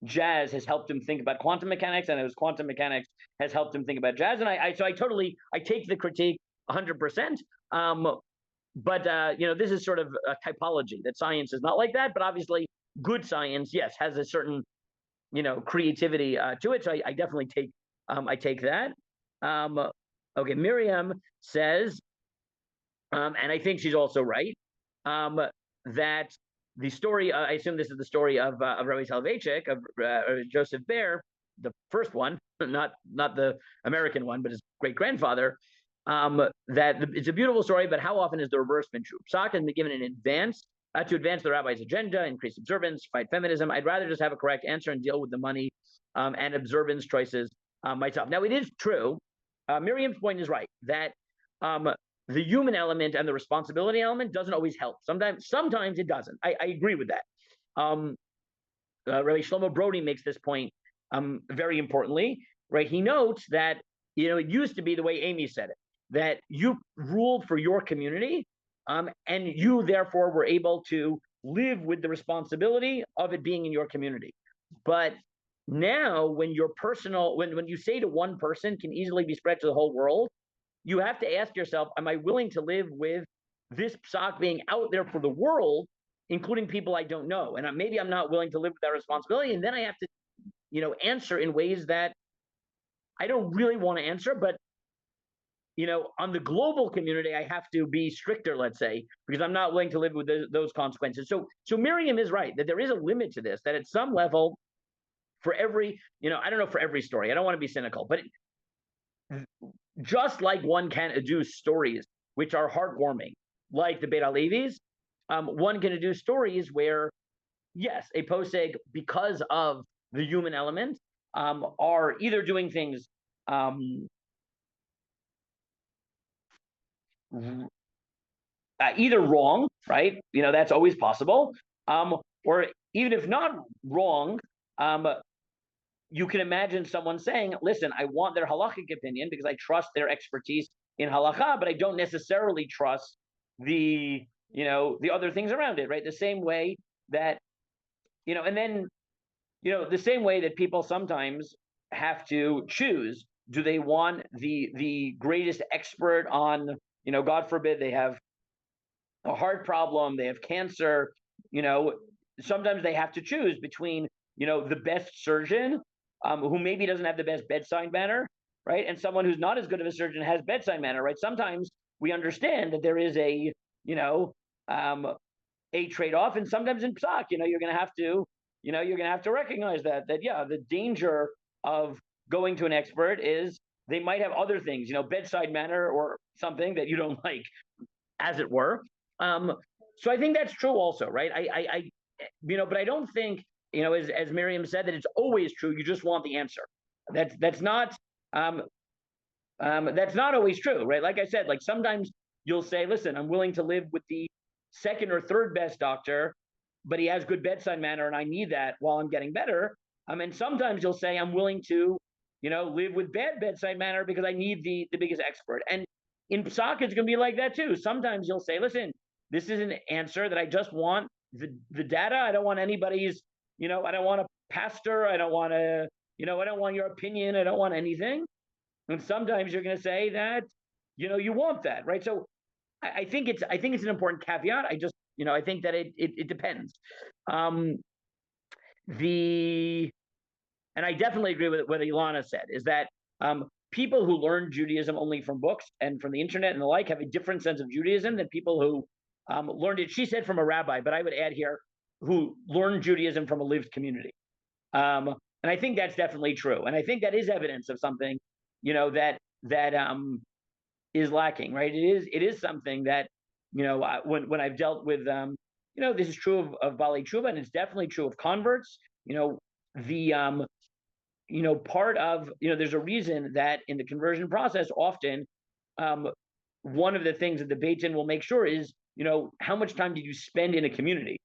jazz has helped him think about quantum mechanics, and his quantum mechanics has helped him think about jazz. And I totally take the critique 100%. But this is sort of a typology that science is not like that. But obviously, good science, yes, has a certain creativity to it. So I definitely take that. Okay, Miriam says, and I think she's also right, that the story, I assume this is the story of Rabbi Soloveitchik, of Joseph Bear, the first one, not the American one, but his great-grandfather, that it's a beautiful story, but how often is the reverse been true? Psak has been given in advance to advance the rabbi's agenda, increase observance, fight feminism. I'd rather just have a correct answer and deal with the money and observance choices myself. Now, it is true. Miriam's point is right, that the human element and the responsibility element doesn't always help. Sometimes it doesn't. I agree with that. Rabbi Shlomo Brody makes this point very importantly, right? He notes that it used to be the way Amy said it, that you ruled for your community, and you therefore were able to live with the responsibility of it being in your community. But now, when when you say to one person can easily be spread to the whole world, you have to ask yourself, am I willing to live with this psak being out there for the world, including people I don't know? And maybe I'm not willing to live with that responsibility. And then I have to, answer in ways that I don't really want to answer. But, on the global community, I have to be stricter, let's say, because I'm not willing to live with those consequences. So Miriam is right that there is a limit to this, that at some level, for every, I don't know, for every story, I don't want to be cynical, but just like one can adduce stories which are heartwarming, like the Beit HaLevi's, one can adduce stories where, yes, a poseg, because of the human element, are either doing things either wrong, right? That's always possible, or even if not wrong, you can imagine someone saying, listen, I want their halakhic opinion because I trust their expertise in halakha, but I don't necessarily trust the other things around it, right? The same way that, and then, the same way that people sometimes have to choose, do they want the greatest expert on, God forbid, they have a heart problem, they have cancer, sometimes they have to choose between, the best surgeon, who maybe doesn't have the best bedside manner, right? And someone who's not as good of a surgeon has bedside manner, right? Sometimes we understand that there is a trade-off, and sometimes in psak, you're going to have to recognize that yeah, the danger of going to an expert is they might have other things, bedside manner or something that you don't like, as it were. So I think that's true also, right? I but I don't think, as Miriam said, that it's always true. You just want the answer. That's not always true, right? Like I said, like sometimes you'll say, listen, I'm willing to live with the second or third best doctor, but he has good bedside manner, and I need that while I'm getting better. And sometimes you'll say, I'm willing to, live with bad bedside manner because I need the biggest expert. And in psak, it's going to be like that too. Sometimes you'll say, listen, this is an answer that I just want the data. I don't want anybody's, I don't want a pastor. I don't want I don't want your opinion. I don't want anything. And sometimes you're going to say that, you want that, right? So I think it's an important caveat. I just, I think that it depends. And I definitely agree with what Ilana said, is that people who learn Judaism only from books and from the internet and the like have a different sense of Judaism than people who learned it, she said, from a rabbi, but I would add here, who learned Judaism from a lived community. And I think that's definitely true. And I think that is evidence of something, that is lacking, right? It is something that, when I've dealt with, this is true of Bali Tshuva, and it's definitely true of converts, the, part of, there's a reason that in the conversion process, often, one of the things that the Beit Din will make sure is, how much time did you spend in a community?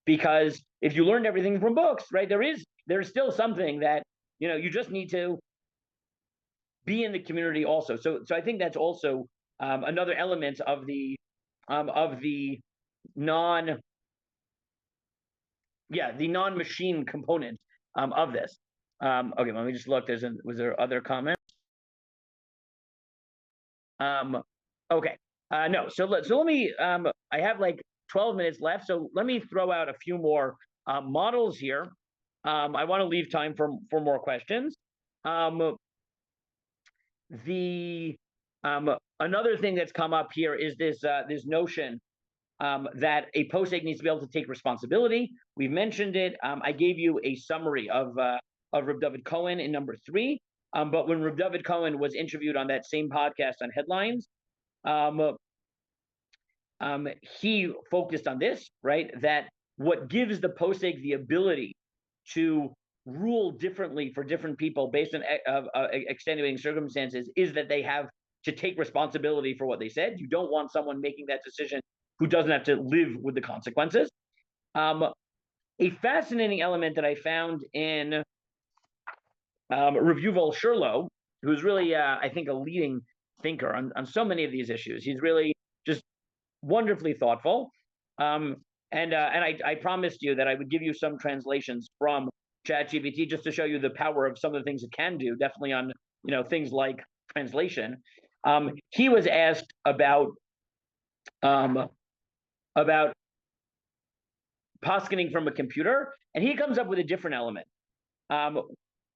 Because if you learned everything from books, right, there's still something that, you just need to be in the community also. So I think that's also another element of the non-machine component of this. Okay, let me just look. Was there other comments? Okay. No. So let me. I have like 12 minutes left, so let me throw out a few more models here. I want to leave time for more questions. Another thing that's come up here is this notion that a posek needs to be able to take responsibility. We've mentioned it. I gave you a summary of Reb David Cohen in number 3. But when Reb David Cohen was interviewed on that same podcast on Headlines, he focused on this, right? That what gives the posek the ability to rule differently for different people based on extenuating circumstances is that they have to take responsibility for what they said. You don't want someone making that decision who doesn't have to live with the consequences. A fascinating element that I found in Rav Yuval Shurlo, who's really, I think, a leading thinker on so many of these issues. He's really just wonderfully thoughtful. And I promised you that I would give you some translations from ChatGPT just to show you the power of some of the things it can do, definitely on, things like translation. He was asked about poskening from a computer, and he comes up with a different element.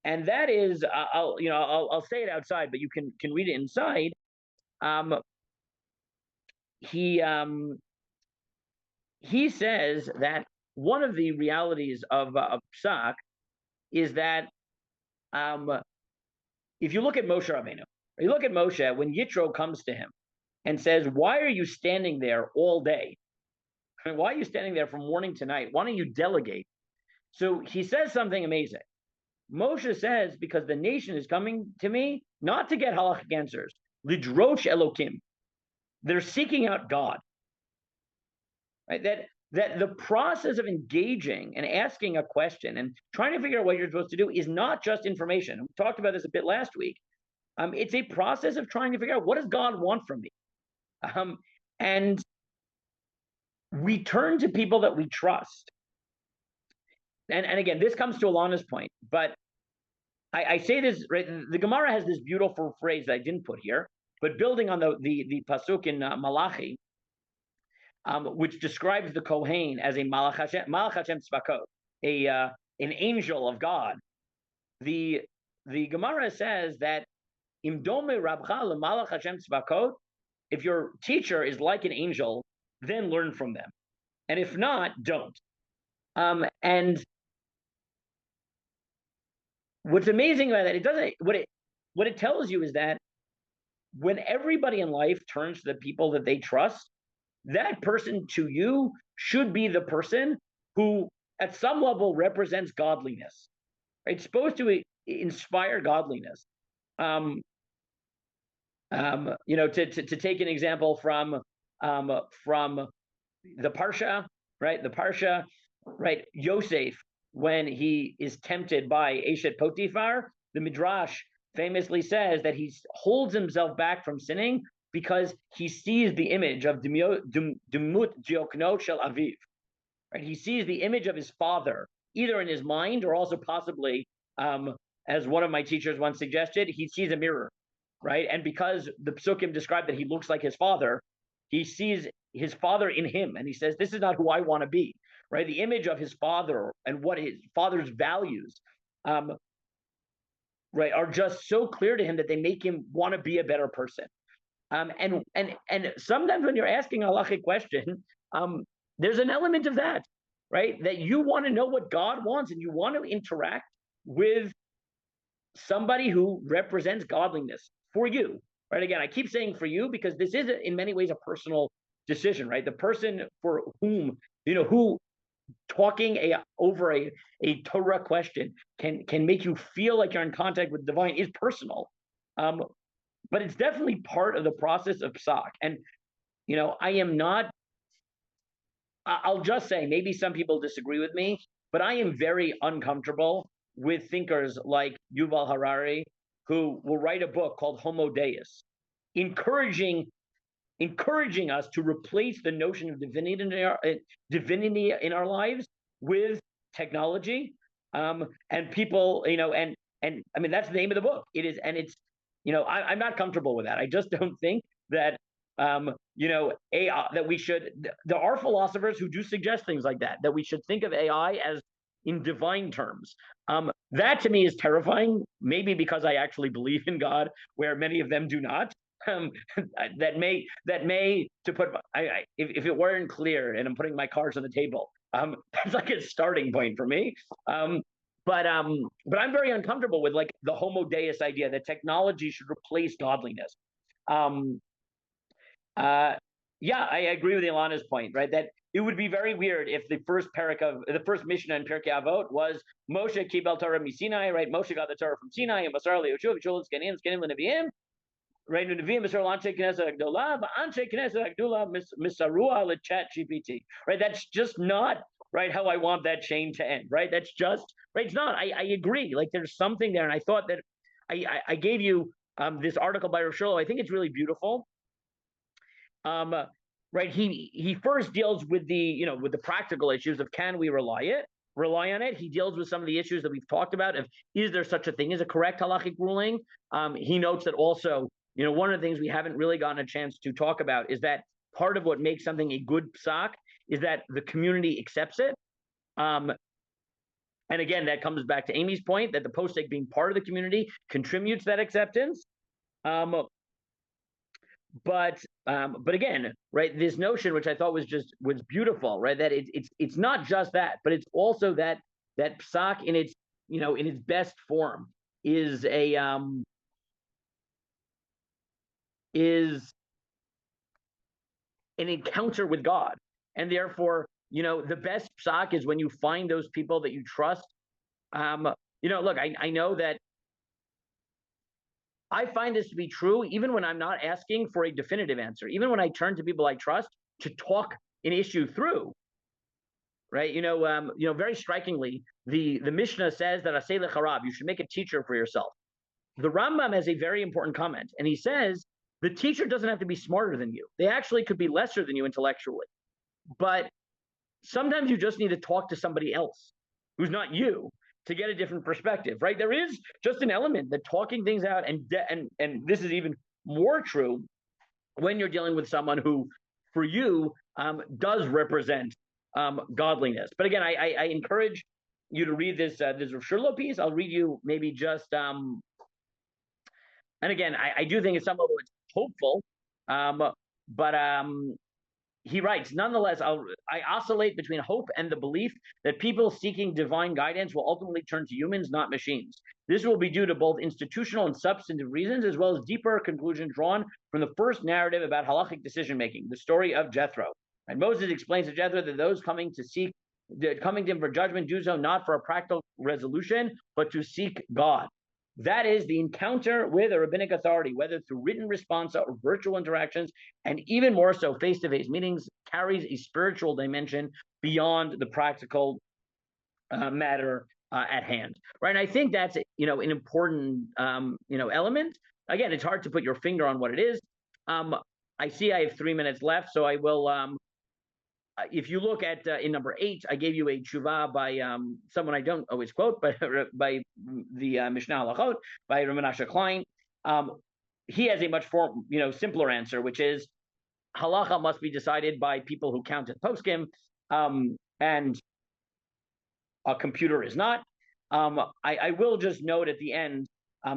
And that is, I'll say it outside, but you can read it inside. He says that one of the realities of psak is that if you look at Moshe Rabbeinu, or you look at Moshe, when Yitro comes to him and says, "Why are you standing there all day? I mean, why are you standing there from morning to night? Why don't you delegate?" So he says something amazing. Moshe says, because the nation is coming to me not to get halakhic answers. Lidroch Elokim. They're seeking out God. Right? That the process of engaging and asking a question and trying to figure out what you're supposed to do is not just information. We talked about this a bit last week. It's a process of trying to figure out, what does God want from me? And we turn to people that we trust. And again, this comes to Alana's point, but I say this, right? The Gemara has this beautiful phrase that I didn't put here, but building on the pasuk in Malachi, which describes the Kohen as a Malach Hashem Tzvakot, an angel of God. The Gemara says that Im dome Rabcha leMalach Hashem Tzvakot, if your teacher is like an angel, then learn from them, and if not, don't. And what's amazing about that, it doesn't. What it tells you is that when everybody in life turns to the people that they trust, that person to you should be the person who, at some level, represents godliness. Right? It's supposed to inspire godliness. To take an example from the Parsha, right? The Parsha, right? Yosef, when he is tempted by Eshet Potiphar, the Midrash famously says that he holds himself back from sinning because he sees the image of Demut Diokno Shel Aviv. Right? He sees the image of his father, either in his mind or also possibly, as one of my teachers once suggested, he sees a mirror, right? And because the Psukim describe that he looks like his father, he sees his father in him, and he says, this is not who I want to be, right? The image of his father and what his father's values, right, are just so clear to him that they make him want to be a better person. And sometimes when you're asking a halakhic question, there's an element of that, right? That you want to know what God wants, and you want to interact with somebody who represents godliness for you, right? Again, I keep saying for you because this is in many ways a personal decision, right? The person for whom, who talking over a Torah question can make you feel like you're in contact with the divine is personal. But it's definitely part of the process of psak. And, I am not, I'll just say, maybe some people disagree with me, but I am very uncomfortable with thinkers like Yuval Harari, who will write a book called Homo Deus, encouraging us to replace the notion of divinity in our lives with technology. And people, and I mean, that's the name of the book. It is, and it's, I'm not comfortable with that. I just don't think that, AI, that we should, there are philosophers who do suggest things like that we should think of AI as in divine terms. That to me is terrifying, maybe because I actually believe in God, where many of them do not. That may to put, if it weren't clear, and I'm putting my cards on the table, that's like a starting point for me. But I'm very uncomfortable with like the Homo Deus idea that technology should replace godliness. Yeah, I agree with Ilana's point, right? That it would be very weird if the first Mishnah in Pirkei Avot was Moshe Kibel Torah Sinai, right? Moshe got the Torah from Sinai, and Masar Le'Yoshuv, V'Shul Zkanim L'Neviim, right? Neviim Masar L'Anshe Knesset Agdola, V'Anshe Knesset Agdola Misarua L'Chat GPT, right? That's just not right how I want that chain to end, right? That's just right. It's not. I agree. Like there's something there, and I thought that I gave you this article by Rav Shlomo. I think it's really beautiful. Right, he first deals with the practical issues of can we rely on it. He deals with some of the issues that we've talked about of is there such a thing as a correct halakhic ruling. He notes that also, one of the things we haven't really gotten a chance to talk about is that part of what makes something a good psak is that the community accepts it. And again, that comes back to Amy's point that the posek being part of the community contributes to that acceptance. But again, right, this notion, which I thought was beautiful, right, that it's not just that, but it's also that psak in its in its best form is an encounter with God, and therefore the best psak is when you find those people that you trust. Look, I know that I find this to be true even when I'm not asking for a definitive answer, even when I turn to people I trust to talk an issue through, right? Very strikingly, the Mishnah says that aseh lecharab, you should make a teacher for yourself. the Rambam has a very important comment, and he says the teacher doesn't have to be smarter than you. They actually could be lesser than you intellectually, but sometimes you just need to talk to somebody else who's not you to get a different perspective, right? There is just an element that talking things out, and this is even more true when you're dealing with someone who, for you, does represent godliness. But again, I encourage you to read this Rav Shurlo piece. I'll read you maybe just, and again, I do think at some level it's hopeful, but he writes, nonetheless, I oscillate between hope and the belief that people seeking divine guidance will ultimately turn to humans, not machines. This will be due to both institutional and substantive reasons, as well as deeper conclusions drawn from the first narrative about halachic decision-making, the story of Jethro. And Moses explains to Jethro that those coming to him for judgment do so not for a practical resolution, but to seek God. That is the encounter with a rabbinic authority, whether through written response or virtual interactions, and even more so face-to-face meetings, carries a spiritual dimension beyond the practical matter at hand, right? And I think that's an important element. Again, it's hard to put your finger on what it is. I see I have 3 minutes left, so I will. If you look at in number 8, I gave you a tshuva by someone I don't always quote, but by the Mishnah Halachot, by Rav Menashe Klein. He has a much simpler answer, which is halacha must be decided by people who count as poskim, and a computer is not. I will just note at the end,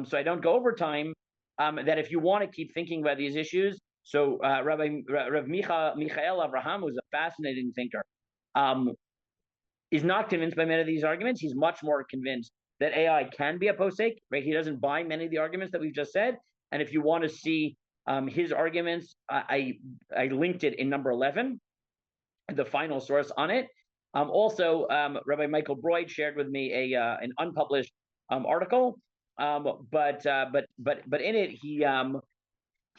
so I don't go over time, that if you want to keep thinking about these issues, so Rav Michael Avraham, who's a fascinating thinker, is not convinced by many of these arguments. He's much more convinced that AI can be a posek, right? He doesn't buy many of the arguments that we've just said. And if you want to see his arguments, I linked it in number 11, the final source on it. Also, Rabbi Michael Broyd shared with me an unpublished article, but in it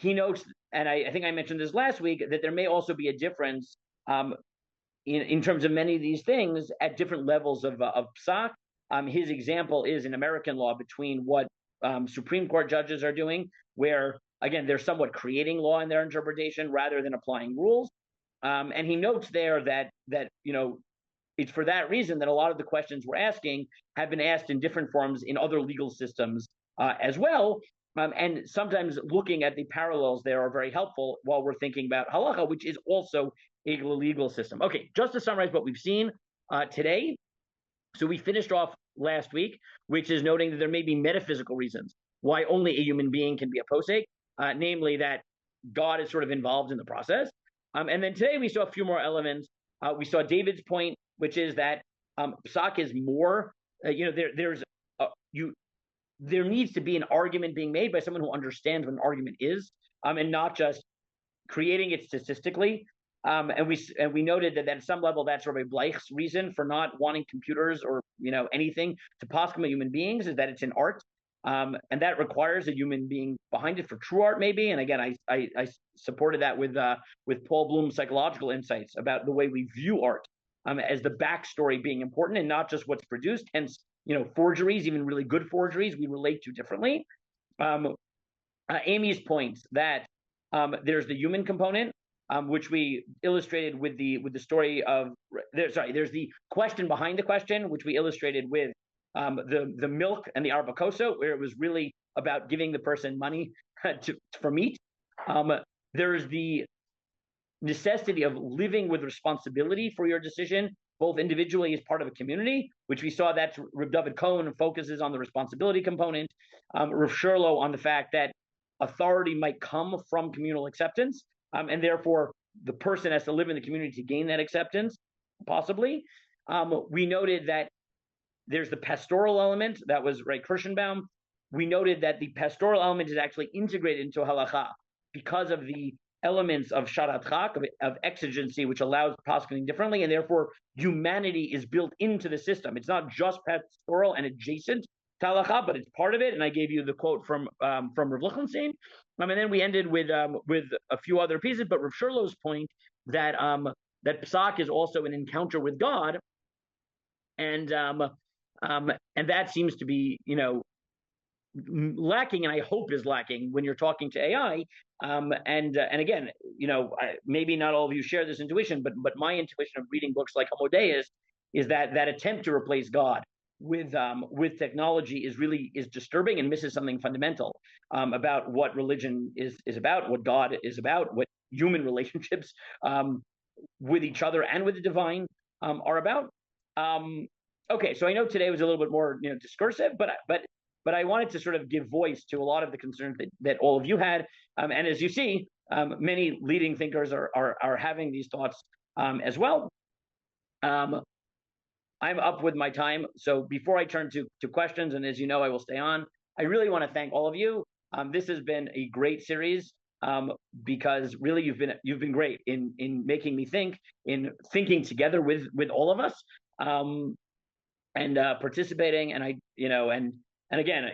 he notes, and I think I mentioned this last week, that there may also be a difference in terms of many of these things at different levels of psak. His example is in American law between what Supreme Court judges are doing, where again they're somewhat creating law in their interpretation rather than applying rules. And he notes there that it's for that reason that a lot of the questions we're asking have been asked in different forms in other legal systems as well. And sometimes looking at the parallels there are very helpful while we're thinking about halacha, which is also a legal system. Okay, just to summarize what we've seen today. So we finished off last week, which is noting that there may be metaphysical reasons why only a human being can be a posek, namely that God is sort of involved in the process. And then today we saw a few more elements. We saw David's point, which is that psak is more, there needs to be an argument being made by someone who understands what an argument is, and not just creating it statistically. And we noted that at some level that's Rabbi Bleich's reason for not wanting computers or anything to poskim human beings is that it's an art, and that requires a human being behind it for true art, maybe. And again, I supported that with Paul Bloom's psychological insights about the way we view art, as the backstory being important and not just what's produced. Hence, forgeries, even really good forgeries, we relate to differently. Amy's point that there's the human component, which we illustrated with the story of there's the question behind the question, which we illustrated with the milk and the arbacoso, where it was really about giving the person money for meat. There's the necessity of living with responsibility for your decision, both individually as part of a community, which we saw that Reb David Cohen focuses on the responsibility component. Rav Shurlo on the fact that authority might come from communal acceptance, and therefore the person has to live in the community to gain that acceptance, possibly. We noted that there's the pastoral element, that was Ray Kirschenbaum. We noted that the pastoral element is actually integrated into halacha because of the elements of sharat chak, of exigency, which allows poskening differently, and therefore humanity is built into the system. It's not just pastoral and adjacent to halacha, but it's part of it. And I gave you the quote from Rav Lichtenstein. And then we ended with a few other pieces, but Rav Shurlo's point that that psak is also an encounter with God, and that seems to be lacking, and I hope is lacking when you're talking to AI. And again, maybe not all of you share this intuition, but my intuition of reading books like Homo Deus is that attempt to replace God with technology is disturbing and misses something fundamental about what religion is about, what God is about, what human relationships with each other and with the divine are about. Okay, so I know today was a little bit more discursive, but I wanted to sort of give voice to a lot of the concerns that all of you had, and as you see, many leading thinkers are having these thoughts as well. I'm up with my time, so before I turn to questions, and as you know, I will stay on. I really want to thank all of you. This has been a great series because really you've been great in making me think, in thinking together with all of us, and participating. And and again,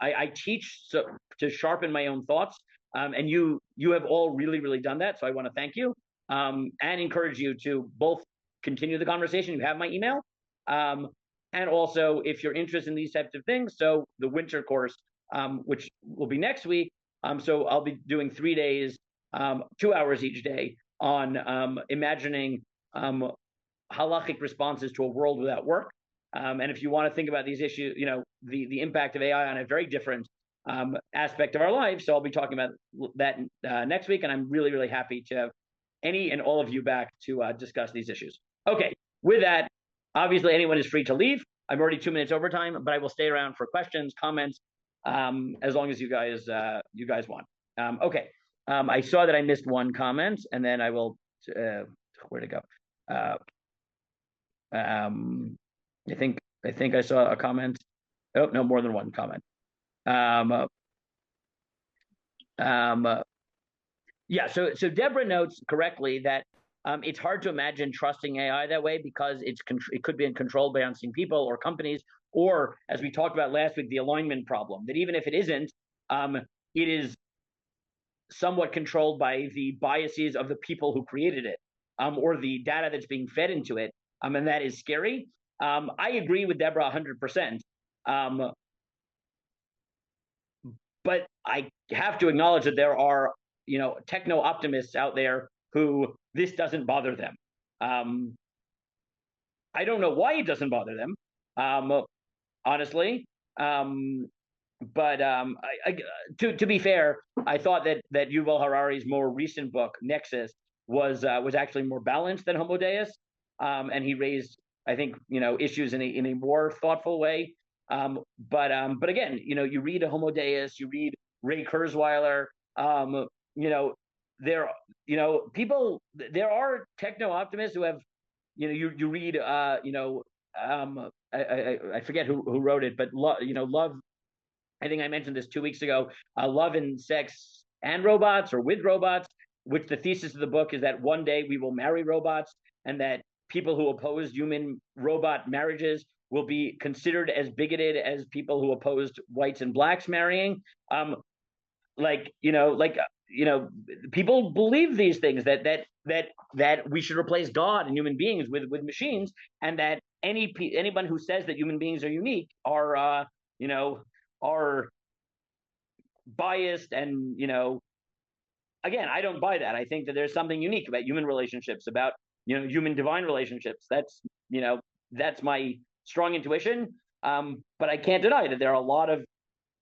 I teach to sharpen my own thoughts, and you have all really done that. So I want to thank you and encourage you to both continue the conversation. You have my email. And also, if you're interested in these types of things, so the winter course, which will be next week, so I'll be doing 3 days, 2 hours each day on imagining Halakhic responses to a world without work. And if you want to think about these issues, the impact of AI on a very different aspect of our lives, so I'll be talking about that next week, and I'm really happy to have any and all of you back to discuss these issues. Okay, with that, obviously anyone is free to leave. I'm already 2 minutes overtime, but I will stay around for questions, comments, as long as you guys want. Okay, I saw that I missed one comment, and then I will. Where to go? I think I saw a comment. Oh no, more than one comment. Yeah. So Deborah notes correctly that it's hard to imagine trusting AI that way because it could be controlled by unseen people or companies, or as we talked about last week, the alignment problem. That even if it isn't, it is somewhat controlled by the biases of the people who created it, or the data that's being fed into it, and that is scary. I agree with Deborah 100%. But I have to acknowledge that there are, techno optimists out there who this doesn't bother them. I don't know why it doesn't bother them, honestly. But to be fair, I thought that Yuval Harari's more recent book, Nexus, was actually more balanced than Homo Deus, and he raised, I think, issues in a more thoughtful way. But again, you read a Homo Deus, you read Ray Kurzweiler, there are techno optimists who have, you read, I forget who wrote it, but Love. I think I mentioned this 2 weeks ago. Love and Sex and Robots, or with Robots, which the thesis of the book is that one day we will marry robots, and that people who oppose human-robot marriages will be considered as bigoted as people who opposed whites and blacks marrying. People believe these things, that we should replace God and human beings with machines, and that anyone who says that human beings are unique are biased. And again, I don't buy that. I think that there's something unique about human relationships, about human divine relationships. That's my strong intuition. But I can't deny that there are a lot of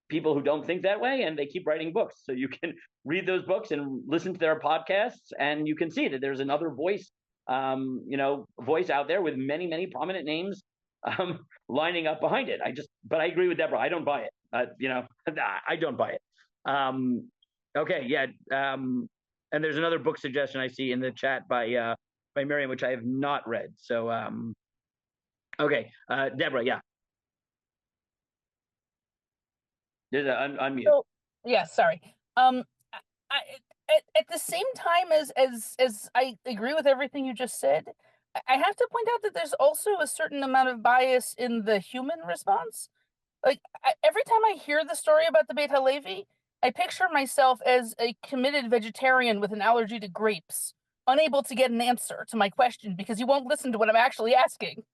people who don't think that way, and they keep writing books. So you can read those books and listen to their podcasts, and you can see that there's another voice out there with many prominent names lining up behind it. But I agree with Deborah. I don't buy it. I don't buy it. Okay, yeah. And there's another book suggestion I see in the chat by Miriam, which I have not read. So, okay, Deborah, yeah. There's an unmute. So, yeah, sorry. At the same time as I agree with everything you just said, I have to point out that there's also a certain amount of bias in the human response. Like, every time I hear the story about the Beit HaLevi, I picture myself as a committed vegetarian with an allergy to grapes, unable to get an answer to my question because he won't listen to what I'm actually asking.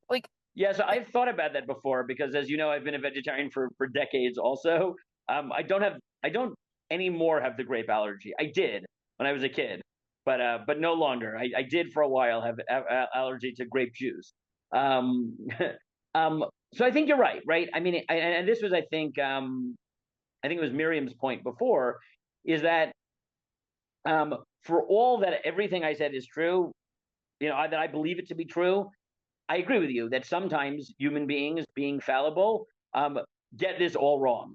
Like, Yeah, so I've thought about that before because, as you know, I've been a vegetarian for decades. Also, I don't anymore have the grape allergy. I did when I was a kid, but no longer. I did for a while have allergy to grape juice. Um, so I think you're right, right? I mean, and this was, I think it was Miriam's point before, is that for all that everything I said is true, that I believe it to be true. I agree with you that sometimes human beings, being fallible, get this all wrong.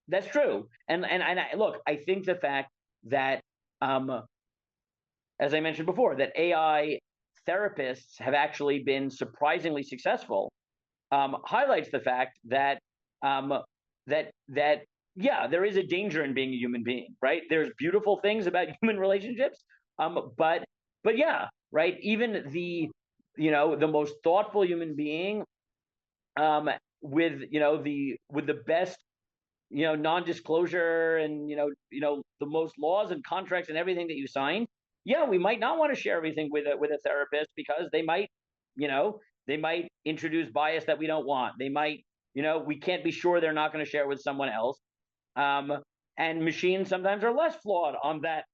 That's true. And look, I think the fact that, as I mentioned before, that AI therapists have actually been surprisingly successful, highlights the fact that that yeah, there is a danger in being a human being, right? There's beautiful things about human relationships, but yeah, right. Even the most thoughtful human being, with the best non-disclosure and the most laws and contracts and everything that you sign, yeah, we might not want to share everything with a therapist because you know they might introduce bias that we don't want. They might, we can't be sure they're not going to share with someone else. And machines sometimes are less flawed on that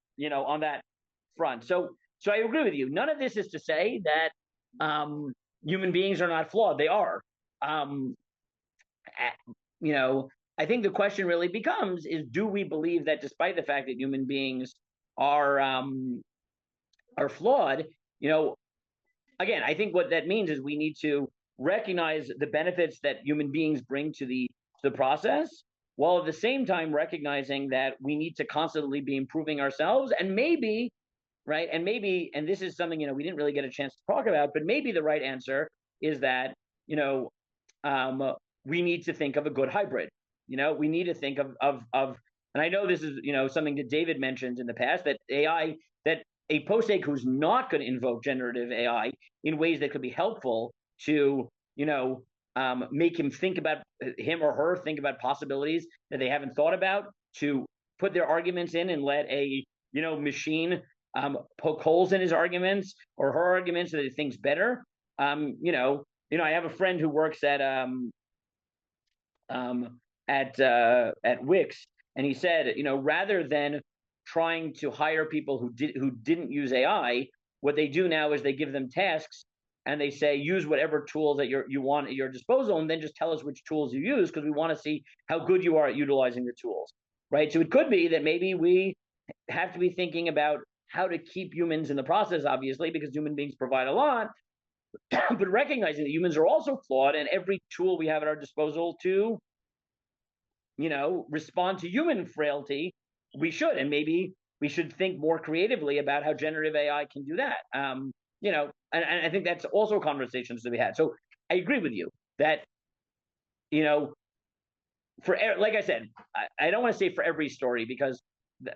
front. So I agree with you. None of this is to say that human beings are not flawed. They are. Um, I think the question really becomes is, do we believe that despite the fact that human beings are flawed, again, I think what that means is we need to recognize the benefits that human beings bring to the process, while at the same time recognizing that we need to constantly be improving ourselves. And maybe, right, and this is something we didn't really get a chance to talk about, but maybe the right answer is that we need to think of a good hybrid. We need to think of and I know this is something that David mentioned in the past, that a posek who's not going to invoke generative AI in ways that could be helpful to make him or her think about possibilities that they haven't thought about, to put their arguments in and let a machine poke holes in his arguments or her arguments so that it thinks better. I have a friend who works at Wix, and he said, rather than trying to hire people who didn't use AI, what they do now is they give them tasks and they say, use whatever tools that you want at your disposal, and then just tell us which tools you use, because we want to see how good you are at utilizing the tools, right? So it could be that maybe we have to be thinking about how to keep humans in the process, obviously, because human beings provide a lot, but recognizing that humans are also flawed, and every tool we have at our disposal to respond to human frailty, we should. And maybe we should think more creatively about how generative AI can do that. And I think that's also conversations to be had. So I agree with you that, like I said, I don't want to say for every story, because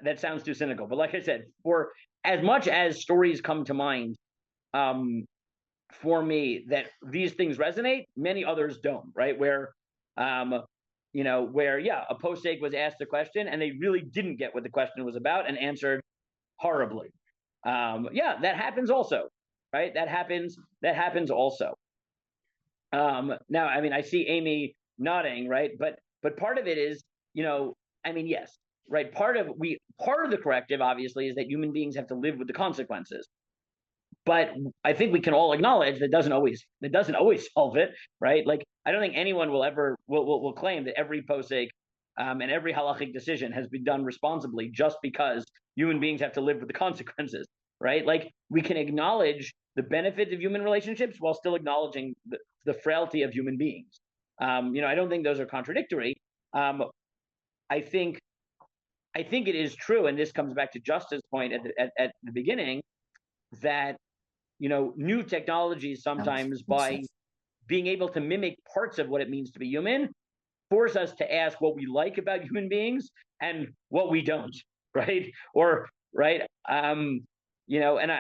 that sounds too cynical. But like I said, for as much as stories come to mind, for me, that these things resonate, many others don't, right? Where a posek was asked a question and they really didn't get what the question was about and answered horribly. That happens also, right? That happens also. Now, I mean, I see Amy nodding, right? But part of it is, yes, right. Part of the corrective, obviously, is that human beings have to live with the consequences. But I think we can all acknowledge that doesn't always solve it, right? Like, I don't think anyone will claim that every posek and every halachic decision has been done responsibly just because human beings have to live with the consequences, right? Like, we can acknowledge the benefit of human relationships while still acknowledging the frailty of human beings. I don't think those are contradictory. I think it is true, and this comes back to Justin's point at the beginning, that new technologies sometimes, by being able to mimic parts of what it means to be human, force us to ask what we like about human beings and what we don't, right? Or right, and and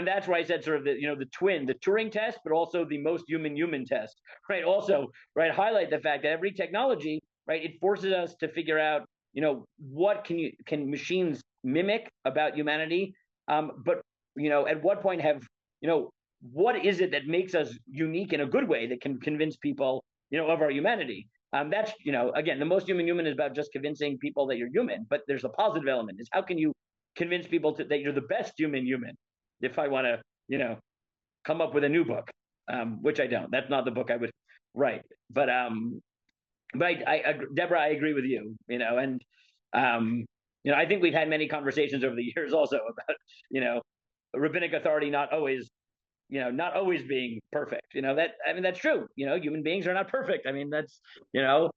that's why I said sort of the the Turing test, but also the most human test, right? Also, right, highlight the fact that every technology, right, it forces us to figure out, what can machines mimic about humanity, but at what point have what is it that makes us unique in a good way that can convince people, of our humanity? That's, again, the most human is about just convincing people that you're human, but there's a positive element, is how can you convince people that you're the best human, if I want to, come up with a new book, which I don't. That's not the book I would write. But Deborah, I agree with you. And I think we've had many conversations over the years also about rabbinic authority not always being perfect. That's true. Human beings are not perfect. That's there's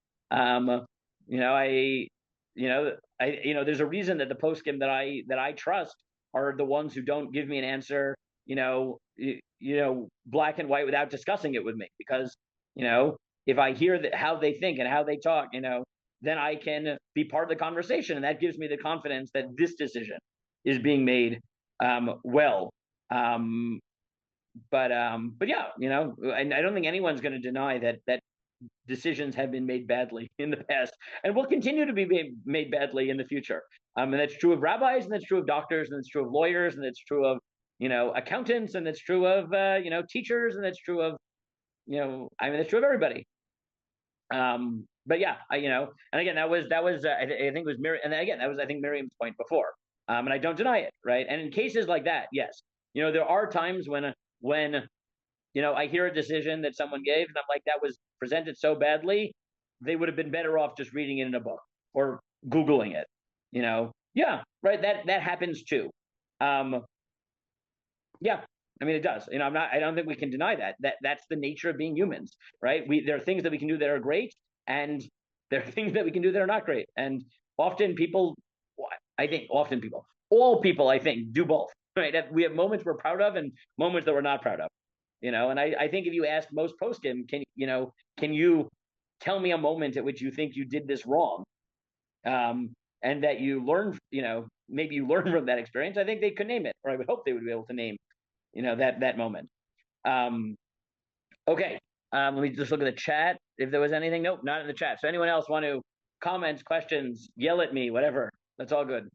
a reason that the poskim that I trust are the ones who don't give me an answer, black and white without discussing it with me, because if I hear how they think and how they talk, then I can be part of the conversation, and that gives me the confidence that this decision is being made well. But yeah, and I don't think anyone's going to deny that decisions have been made badly in the past and will continue to be made badly in the future. And that's true of rabbis, and that's true of doctors, and it's true of lawyers, and it's true of accountants, and it's true of teachers, and it's true of it's true of everybody. But yeah, and again, that was I think it was Miriam, and again, that was, I think, Miriam's point before. And I don't deny it, right? And in cases like that, yes, there are times when I hear a decision that someone gave, and I'm like, that was presented so badly, they would have been better off just reading it in a book or Googling it. Yeah, right. That happens too. Yeah, it does. I don't think we can deny that. That's the nature of being humans, right? There are things that we can do that are great, and there are things that we can do that are not great. And often people, all people, I think, do both, right? We have moments we're proud of and moments that we're not proud of, and I think if you ask most poskim, can you tell me a moment at which you think you did this wrong? And that you learn, maybe you learn from that experience, I think they could name it, or I would hope they would be able to name that moment. Okay, let me just look at the chat if there was anything. Nope, not in the chat. So anyone else want to comment, questions, yell at me, whatever, that's all good.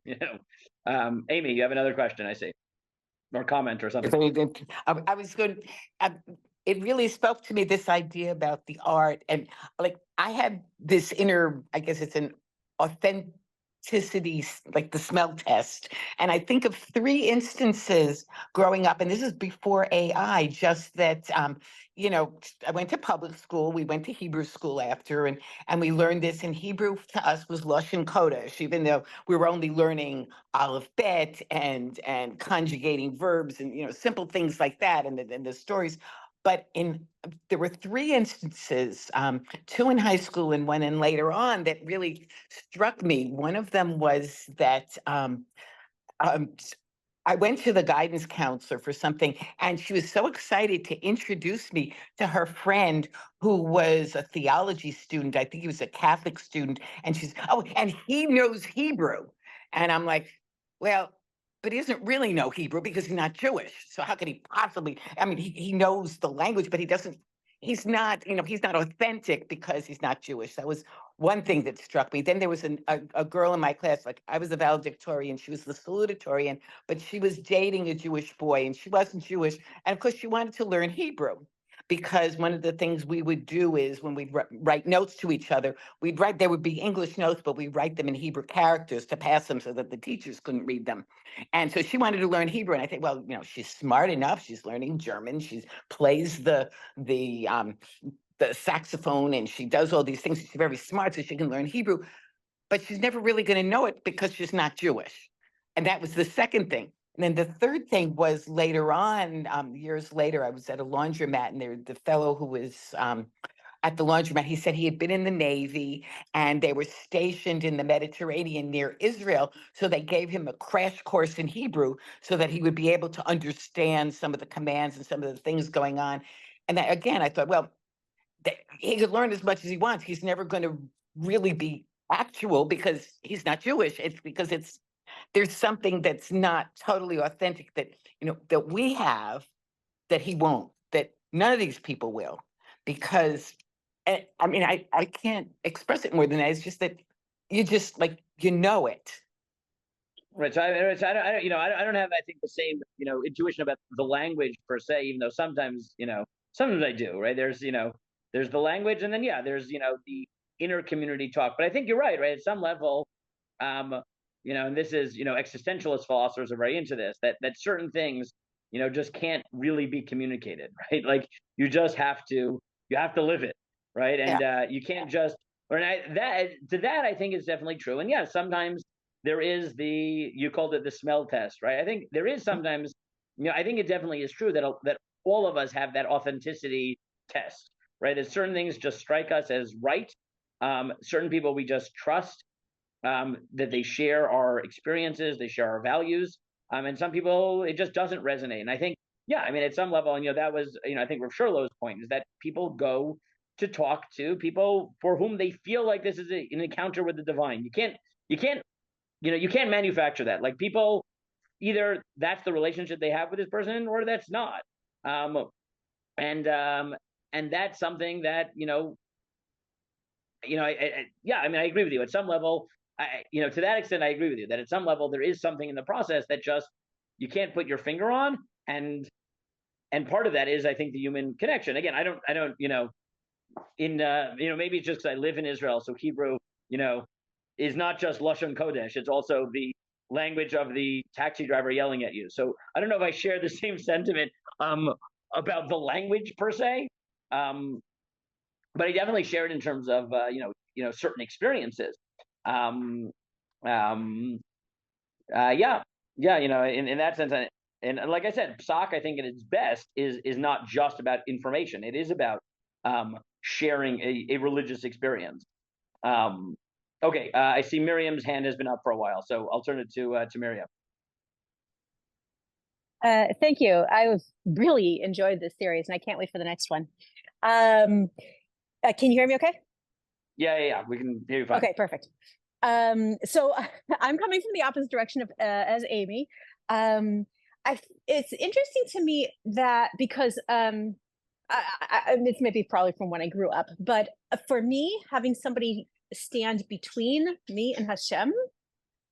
Amy, you have another question, I see, or comment or something. I was going it really spoke to me, this idea about the art, and like I had this inner, I guess it's an authenticity, like the smell test. And I think of 3 instances growing up, and this is before AI, just that, I went to public school, we went to Hebrew school after, and we learned this, and Hebrew to us was Lashon Kodesh, even though we were only learning Aleph Bet and conjugating verbs and, simple things like that, and the stories. But there were 3 instances, 2 in high school and 1 in later on, that really struck me. One of them was that I went to the guidance counselor for something, and she was so excited to introduce me to her friend who was a theology student. I think he was a Catholic student. And she's, oh, and he knows Hebrew. And I'm like, well, but he doesn't really know Hebrew because he's not Jewish. So how could he possibly? He knows the language, but he's not authentic because he's not Jewish. That was one thing that struck me. Then there was a girl in my class, like I was the valedictorian, she was the salutatorian, but she was dating a Jewish boy, and she wasn't Jewish. And of course, she wanted to learn Hebrew, because one of the things we would do is when we'd write notes to each other, there would be English notes, but we'd write them in Hebrew characters to pass them so that the teachers couldn't read them. And so she wanted to learn Hebrew. And I think, well, she's smart enough. She's learning German. She plays the saxophone, and she does all these things. She's very smart, so she can learn Hebrew, but she's never really going to know it because she's not Jewish. And that was the second thing. And then the third thing was later on, years later, I was at a laundromat, and the fellow who was at the laundromat, he said he had been in the Navy, and they were stationed in the Mediterranean near Israel. So they gave him a crash course in Hebrew so that he would be able to understand some of the commands and some of the things going on. And again, I thought, well, he could learn as much as he wants. He's never going to really be actual because he's not Jewish. It's because there's something that's not totally authentic that we have that he won't, that none of these people will, because I can't express it more than that. It's just that you just it. Right. So I don't have, I think, the same, intuition about the language per se, even though sometimes, sometimes I do, right? There's the language, and then, yeah, there's, the inner community talk. But I think you're right, right? At some level, um, and this is, existentialist philosophers are very into this, that certain things, just can't really be communicated, right? Like you have to live it, right? Yeah. And you can't just, that I think is definitely true. And yeah, sometimes there is you called it the smell test, right? I think there is sometimes, I think it definitely is true that all of us have that authenticity test, right? That certain things just strike us as right. Certain people we just trust, that they share our experiences, they share our values. And some people, it just doesn't resonate. And I think, yeah, I mean, at some level, and that was, I think Rav Shurlow's point is that people go to talk to people for whom they feel like this is an encounter with the divine. You can't, you can't manufacture that. Like people, either that's the relationship they have with this person, or that's not. Um, and that's something that yeah, I mean, I agree with you. At some level, to that extent, I agree with you that at some level there is something in the process that just you can't put your finger on, and part of that is, I think, the human connection. Again, I don't, maybe it's just because I live in Israel, so Hebrew, is not just Lashon Kodesh; it's also the language of the taxi driver yelling at you. So I don't know if I share the same sentiment about the language per se. But I definitely share it in terms of certain experiences. Um, yeah, yeah, in that sense, and like I said, Psak, I think at its best is not just about information. It is about sharing a religious experience. Okay, I see Miriam's hand has been up for a while, so I'll turn it to Miriam. Thank you. I was really enjoyed this series, and I can't wait for the next one. Can you hear me okay? Yeah, we can hear you fine. Okay, perfect. So I'm coming from the opposite direction of as Amy. It's interesting to me that because it's maybe probably from when I grew up, but for me, having somebody stand between me and Hashem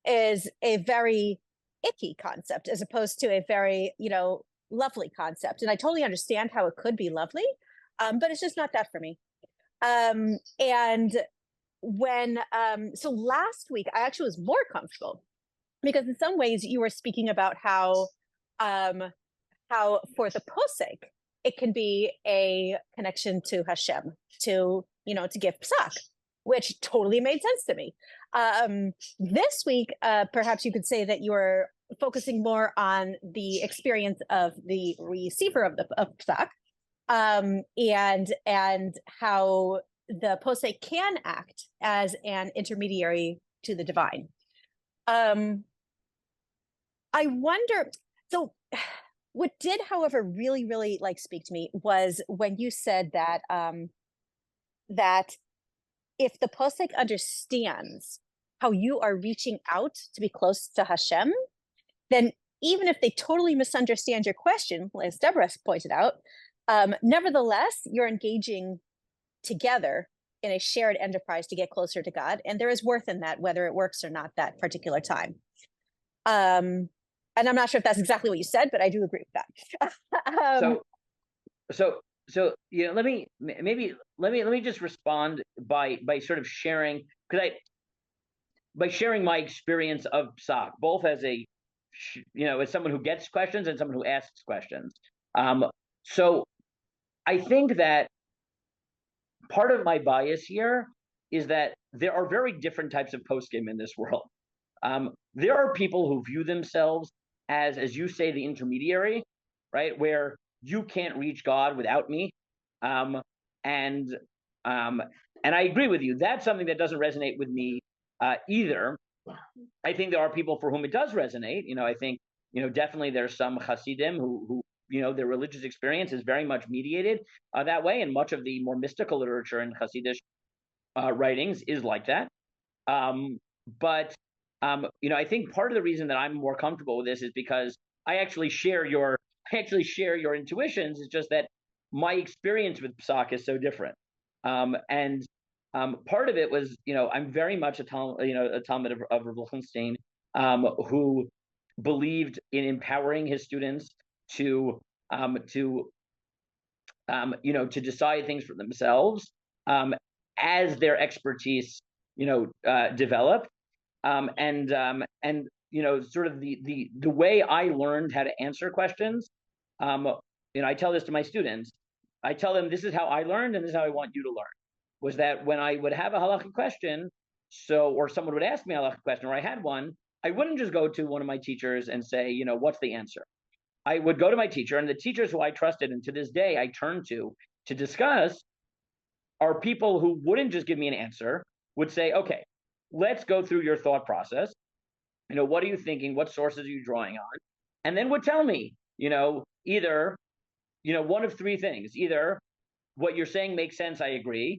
is a very icky concept, as opposed to a very, lovely concept. And I totally understand how it could be lovely, but it's just not that for me. And when so last week I actually was more comfortable, because in some ways you were speaking about how for the posek it can be a connection to Hashem, to give psak, which totally made sense to me. This week, perhaps you could say that you were focusing more on the experience of the receiver of psak, and how the posek can act as an intermediary to the divine. I wonder, so what did, however, really, really speak to me was when you said that that if the posek understands how you are reaching out to be close to Hashem, then even if they totally misunderstand your question, as Deborah pointed out, nevertheless, you're engaging together in a shared enterprise to get closer to God. And there is worth in that, whether it works or not that particular time. And I'm not sure if that's exactly what you said, but I do agree with that. So let me just respond by sort of sharing, by sharing my experience of psak, both as as someone who gets questions and someone who asks questions. So I think that part of my bias here is that there are very different types of poskim in this world. There are people who view themselves as you say, the intermediary, right? Where you can't reach God without me. And I agree with you. That's something that doesn't resonate with me either. I think there are people for whom it does resonate. I think, definitely there's some Hasidim who their religious experience is very much mediated that way. And much of the more mystical literature in Hasidic writings is like that. But I think part of the reason that I'm more comfortable with this is because I actually share your intuitions. It's just that my experience with psak is so different. And part of it was, I'm very much a Talmud of Rav Lichtenstein, who believed in empowering his students to to decide things for themselves as their expertise developed, and sort of the way I learned how to answer questions. I tell this to my students. I tell them this is how I learned, and this is how I want you to learn. Was that when I would have a halakhic question, or someone would ask me a halakhic question, or I had one, I wouldn't just go to one of my teachers and say, what's the answer? I would go to my teacher, and the teachers who I trusted, and to this day I turn to discuss, are people who wouldn't just give me an answer, would say, okay, let's go through your thought process. What are you thinking? What sources are you drawing on? And then would tell me, either, one of three things. Either what you're saying makes sense, I agree.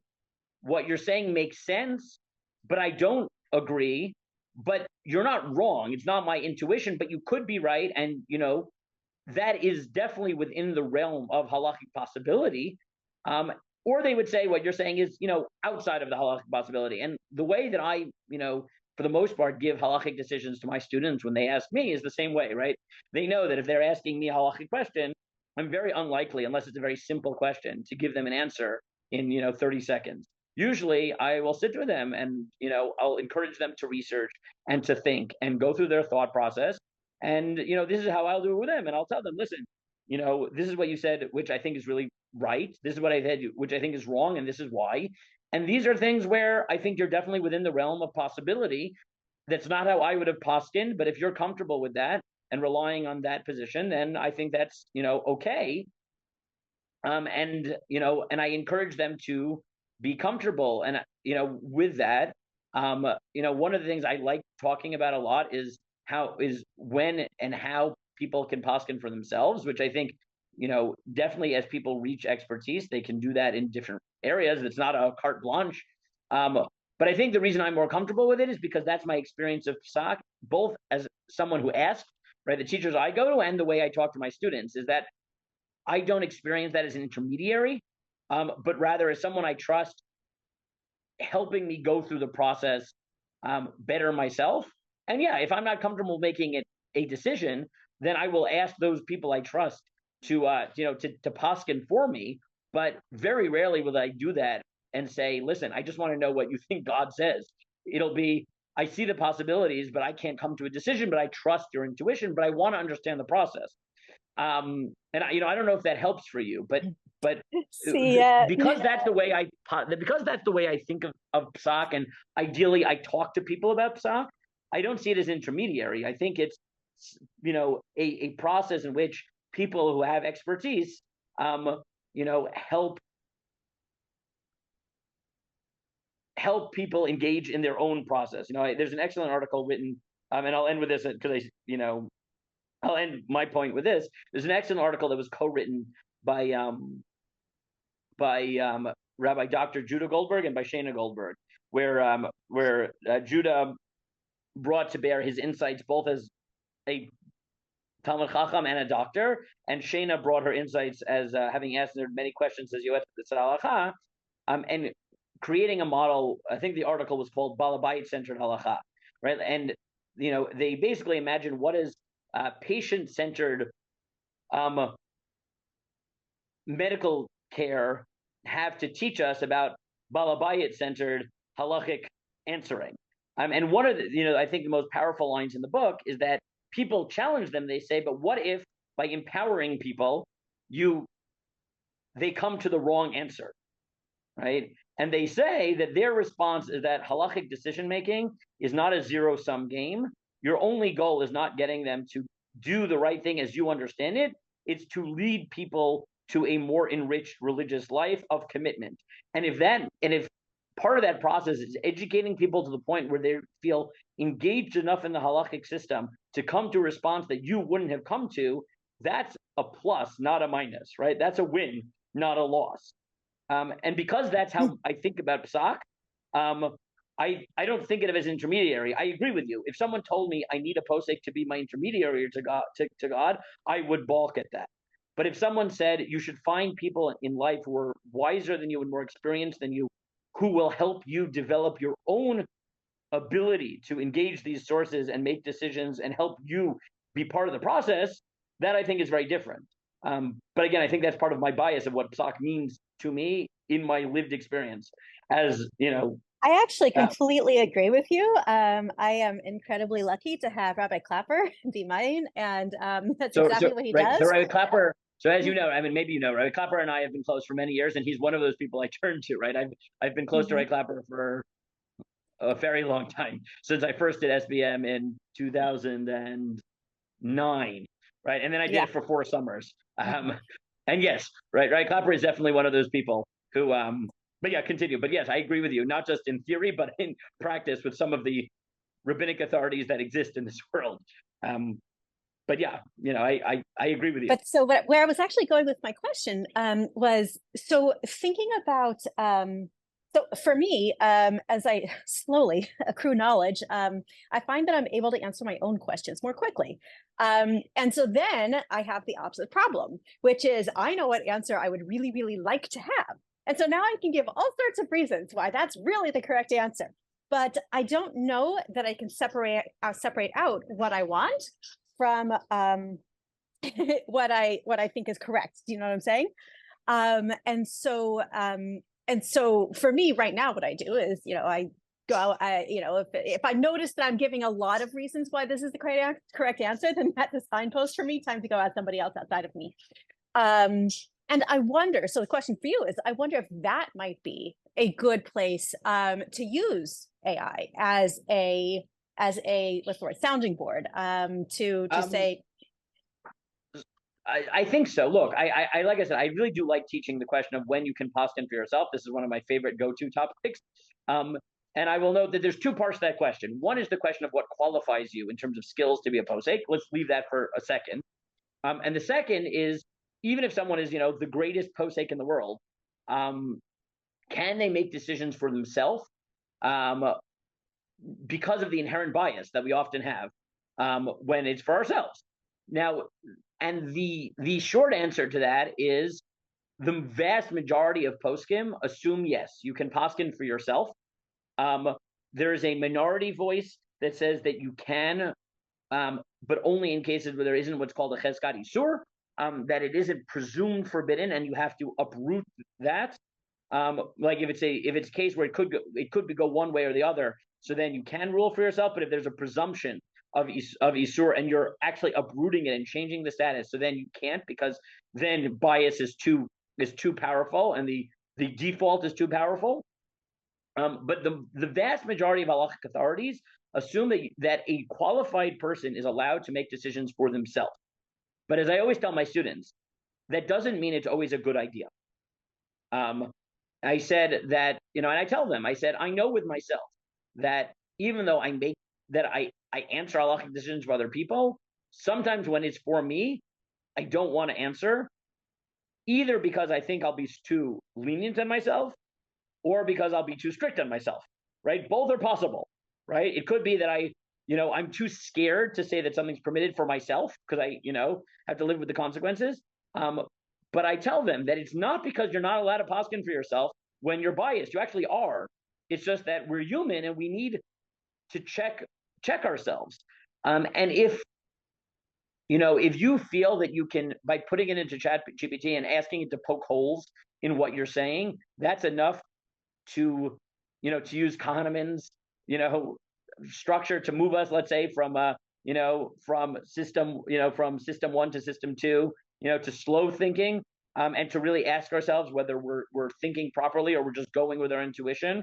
What you're saying makes sense, but I don't agree. But you're not wrong. It's not my intuition, but you could be right. And, that is definitely within the realm of halakhic possibility. Or they would say what you're saying is, outside of the halakhic possibility. And the way that I, for the most part, give halakhic decisions to my students when they ask me is the same way, right? They know that if they're asking me a halakhic question, I'm very unlikely, unless it's a very simple question, to give them an answer in 30 seconds. Usually I will sit with them and I'll encourage them to research and to think and go through their thought process. And this is how I'll do it with them. And I'll tell them, listen, this is what you said, which I think is really right. This is what I said, which I think is wrong, and this is why. And these are things where I think you're definitely within the realm of possibility. That's not how I would have posted, but if you're comfortable with that and relying on that position, then I think that's okay. And I encourage them to be comfortable and with that. One of the things I like talking about a lot is when and how people can poskin for themselves, which I think definitely as people reach expertise, they can do that in different areas. It's not a carte blanche. But I think the reason I'm more comfortable with it is because that's my experience of psak, both as someone who asked, right, the teachers I go to, and the way I talk to my students, is that I don't experience that as an intermediary, but rather as someone I trust helping me go through the process better myself. And yeah, if I'm not comfortable making it a decision, then I will ask those people I trust to poskin for me. But very rarely will I do that and say, listen, I just want to know what you think God says. It'll be, I see the possibilities, but I can't come to a decision, but I trust your intuition, but I want to understand the process. And I don't know if that helps for you, but See, because that's the way I think of psak, and ideally I talk to people about psak, I don't see it as intermediary. I think it's a process in which people who have expertise help people engage in their own process. There's an excellent article written, and I'll end with this because I'll end my point with this. There's an excellent article that was co-written by Rabbi Dr. Judah Goldberg and by Shana Goldberg, where Judah brought to bear his insights both as a Talmud Chacham and a doctor, and Shana brought her insights as having answered many questions as Yoetz Halacha, and creating a model. I think the article was called Balabayit Centered Halacha, right? And they basically imagine what is patient-centered medical care have to teach us about Balabayit-centered halachic answering. And one of the, I think the most powerful lines in the book is that people challenge them. They say, but what if by empowering people, they come to the wrong answer, right? And they say that their response is that halachic decision-making is not a zero-sum game. Your only goal is not getting them to do the right thing as you understand it. It's to lead people to a more enriched religious life of commitment. And if part of that process is educating people to the point where they feel engaged enough in the halachic system to come to a response that you wouldn't have come to, that's a plus, not a minus, right? That's a win, not a loss. And because that's how I think about psak, I don't think of it as intermediary. I agree with you. If someone told me I need a posek to be my intermediary to God, I would balk at that. But if someone said you should find people in life who are wiser than you and more experienced than you, who will help you develop your own ability to engage these sources and make decisions and help you be part of the process, that I think is very different. But again, I think that's part of my bias of what PSOC means to me in my lived experience. As you know, I actually completely agree with you. I am incredibly lucky to have Rabbi Clapper be mine, and that's exactly what he right, does. so Rabbi Clapper. So as you know, I mean, maybe you know, Rabbi Clapper and I have been close for many years, and he's one of those people I turn to. Right, I've been close to Rabbi Clapper for a very long time, since I first did SBM in 2009, right? And then I did it for 4 summers. And yes, right, Clapper is definitely one of those people who, but yeah, continue. But yes, I agree with you, not just in theory, but in practice with some of the rabbinic authorities that exist in this world. But yeah, you know, I agree with you. But so where I was actually going with my question was, so thinking about, so for me, as I slowly accrue knowledge, I find that I'm able to answer my own questions more quickly. And so then I have the opposite problem, which is I know what answer I would really, really like to have. And so now I can give all sorts of reasons why that's really the correct answer. But I don't know that I can separate out what I want from what I think is correct. Do you know what I'm saying? And so for me right now, what I do is, you know, I go out, if I notice that I'm giving a lot of reasons why this is the correct answer, then that's a signpost for me, time to go ask somebody else outside of me. And I wonder, so the question for you is, I wonder if that might be a good place to use AI as a what's the word, sounding board, to say. I think so. Look, I like I said, I really do like teaching the question of when you can poskin for yourself. This is one of my favorite go-to topics. And I will note that there's 2 parts to that question. One is the question of what qualifies you in terms of skills to be a posek. Let's leave that for a second. And the second is, even if someone is, you know, the greatest posek in the world, can they make decisions for themselves because of the inherent bias that we often have when it's for ourselves? Now, and the short answer to that is the vast majority of poskim assume yes, you can poskin for yourself. There is a minority voice that says that you can, but only in cases where there isn't what's called a cheskat isur, that it isn't presumed forbidden, and you have to uproot that. Like if it's a case where it could go one way or the other, so then you can rule for yourself. But if there's a presumption of isur and you're actually uprooting it and changing the status, so then you can't, because then bias is too powerful and the default is too powerful. But the vast majority of halakhic authorities assume that a qualified person is allowed to make decisions for themselves. But as I always tell my students, that doesn't mean it's always a good idea. I said that, you know, and I tell them, I said, I know with myself that even though I answer halakhic decisions for other people, sometimes when it's for me, I don't want to answer, either because I think I'll be too lenient on myself, or because I'll be too strict on myself, right? Both are possible, right? It could be that I'm too scared to say that something's permitted for myself because I, have to live with the consequences. But I tell them that it's not because you're not allowed to poskin for yourself when you're biased. You actually are. It's just that we're human and we need to check ourselves. And if you feel that you can, by putting it into ChatGPT and asking it to poke holes in what you're saying, that's enough to use Kahneman's, structure to move us, let's say, from system 1 to system 2, to slow thinking, and to really ask ourselves whether we're thinking properly or we're just going with our intuition,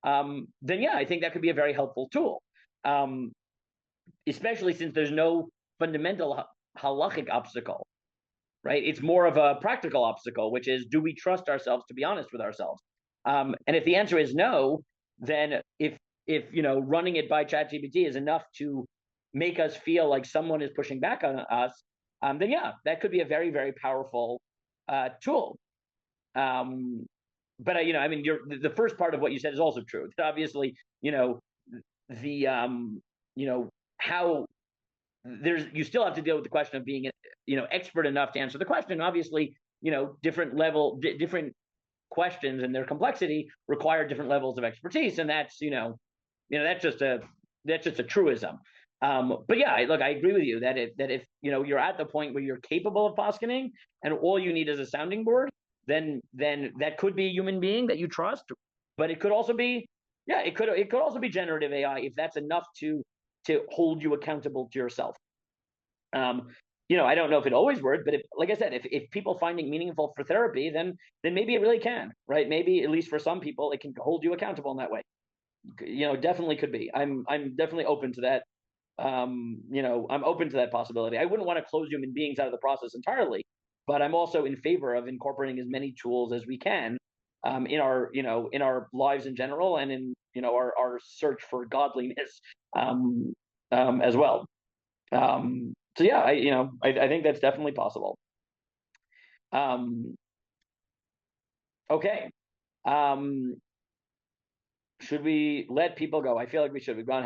then yeah, I think that could be a very helpful tool, especially since there's no fundamental halachic obstacle, right? It's more of a practical obstacle, which is, do we trust ourselves to be honest with ourselves? And if the answer is no, then if running it by ChatGPT is enough to make us feel like someone is pushing back on us, then yeah, that could be a very, very powerful tool. But the first part of what you said is also true. Obviously, how you still have to deal with the question of being expert enough to answer the question. Obviously, different questions and their complexity require different levels of expertise, and that's that's just a truism. But yeah, look, I agree with you that if you're at the point where you're capable of poskening and all you need is a sounding board, then that could be a human being that you trust. But it could also be, it could also be generative AI if that's enough to hold you accountable to yourself. I don't know if it always works, but like I said, if people find it meaningful for therapy, then maybe it really can, right? Maybe at least for some people, it can hold you accountable in that way. Definitely could be. I'm definitely open to that. I'm open to that possibility. I wouldn't want to close human beings out of the process entirely, but I'm also in favor of incorporating as many tools as we can in our lives in general, and in our search for godliness as well. So yeah, I think that's definitely possible. Okay. Should we let people go? I feel like we should. We've gone.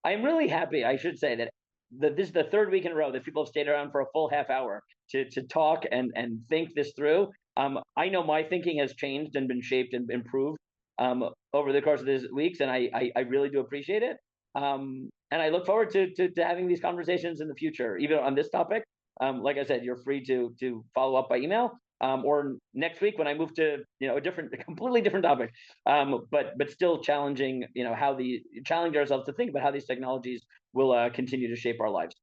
I'm really happy. I should say that this is the third week in a row that people have stayed around for a full half hour to talk and think this through. I know my thinking has changed and been shaped and improved over the course of these weeks, and I really do appreciate it. And I look forward to having these conversations in the future, even on this topic. Like I said, you're free to follow up by email, or next week when I move to a completely different topic, but still challenging challenge ourselves to think about how these technologies will continue to shape our lives.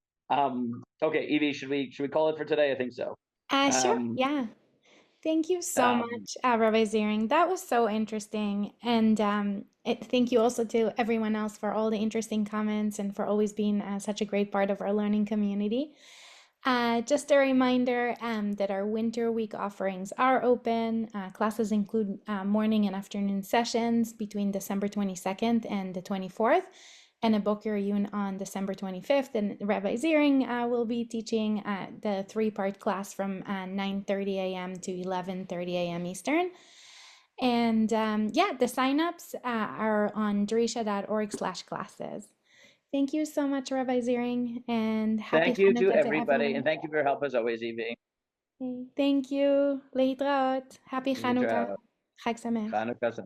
Okay, Evie, should we call it for today? I think so. Sure. Yeah. Thank you so much, Rabbi Ziring. That was so interesting. And thank you also to everyone else for all the interesting comments and for always being such a great part of our learning community. Just a reminder that our winter week offerings are open. Classes include morning and afternoon sessions between December 22nd and the 24th, and a book review on December 25th. And Rabbi Ziring will be teaching the 3-part class from 9:30 a.m. to 11:30 a.m. Eastern. And the signups are on drisha.org/classes. Thank you so much, Rabbi Ziring, and happy Thank you to Hanukkah everybody, everyone. and thank you for your help as always, Evie. Thank you. Leitraot. Happy Hanukkah. Chag Sameach. Hanukkah.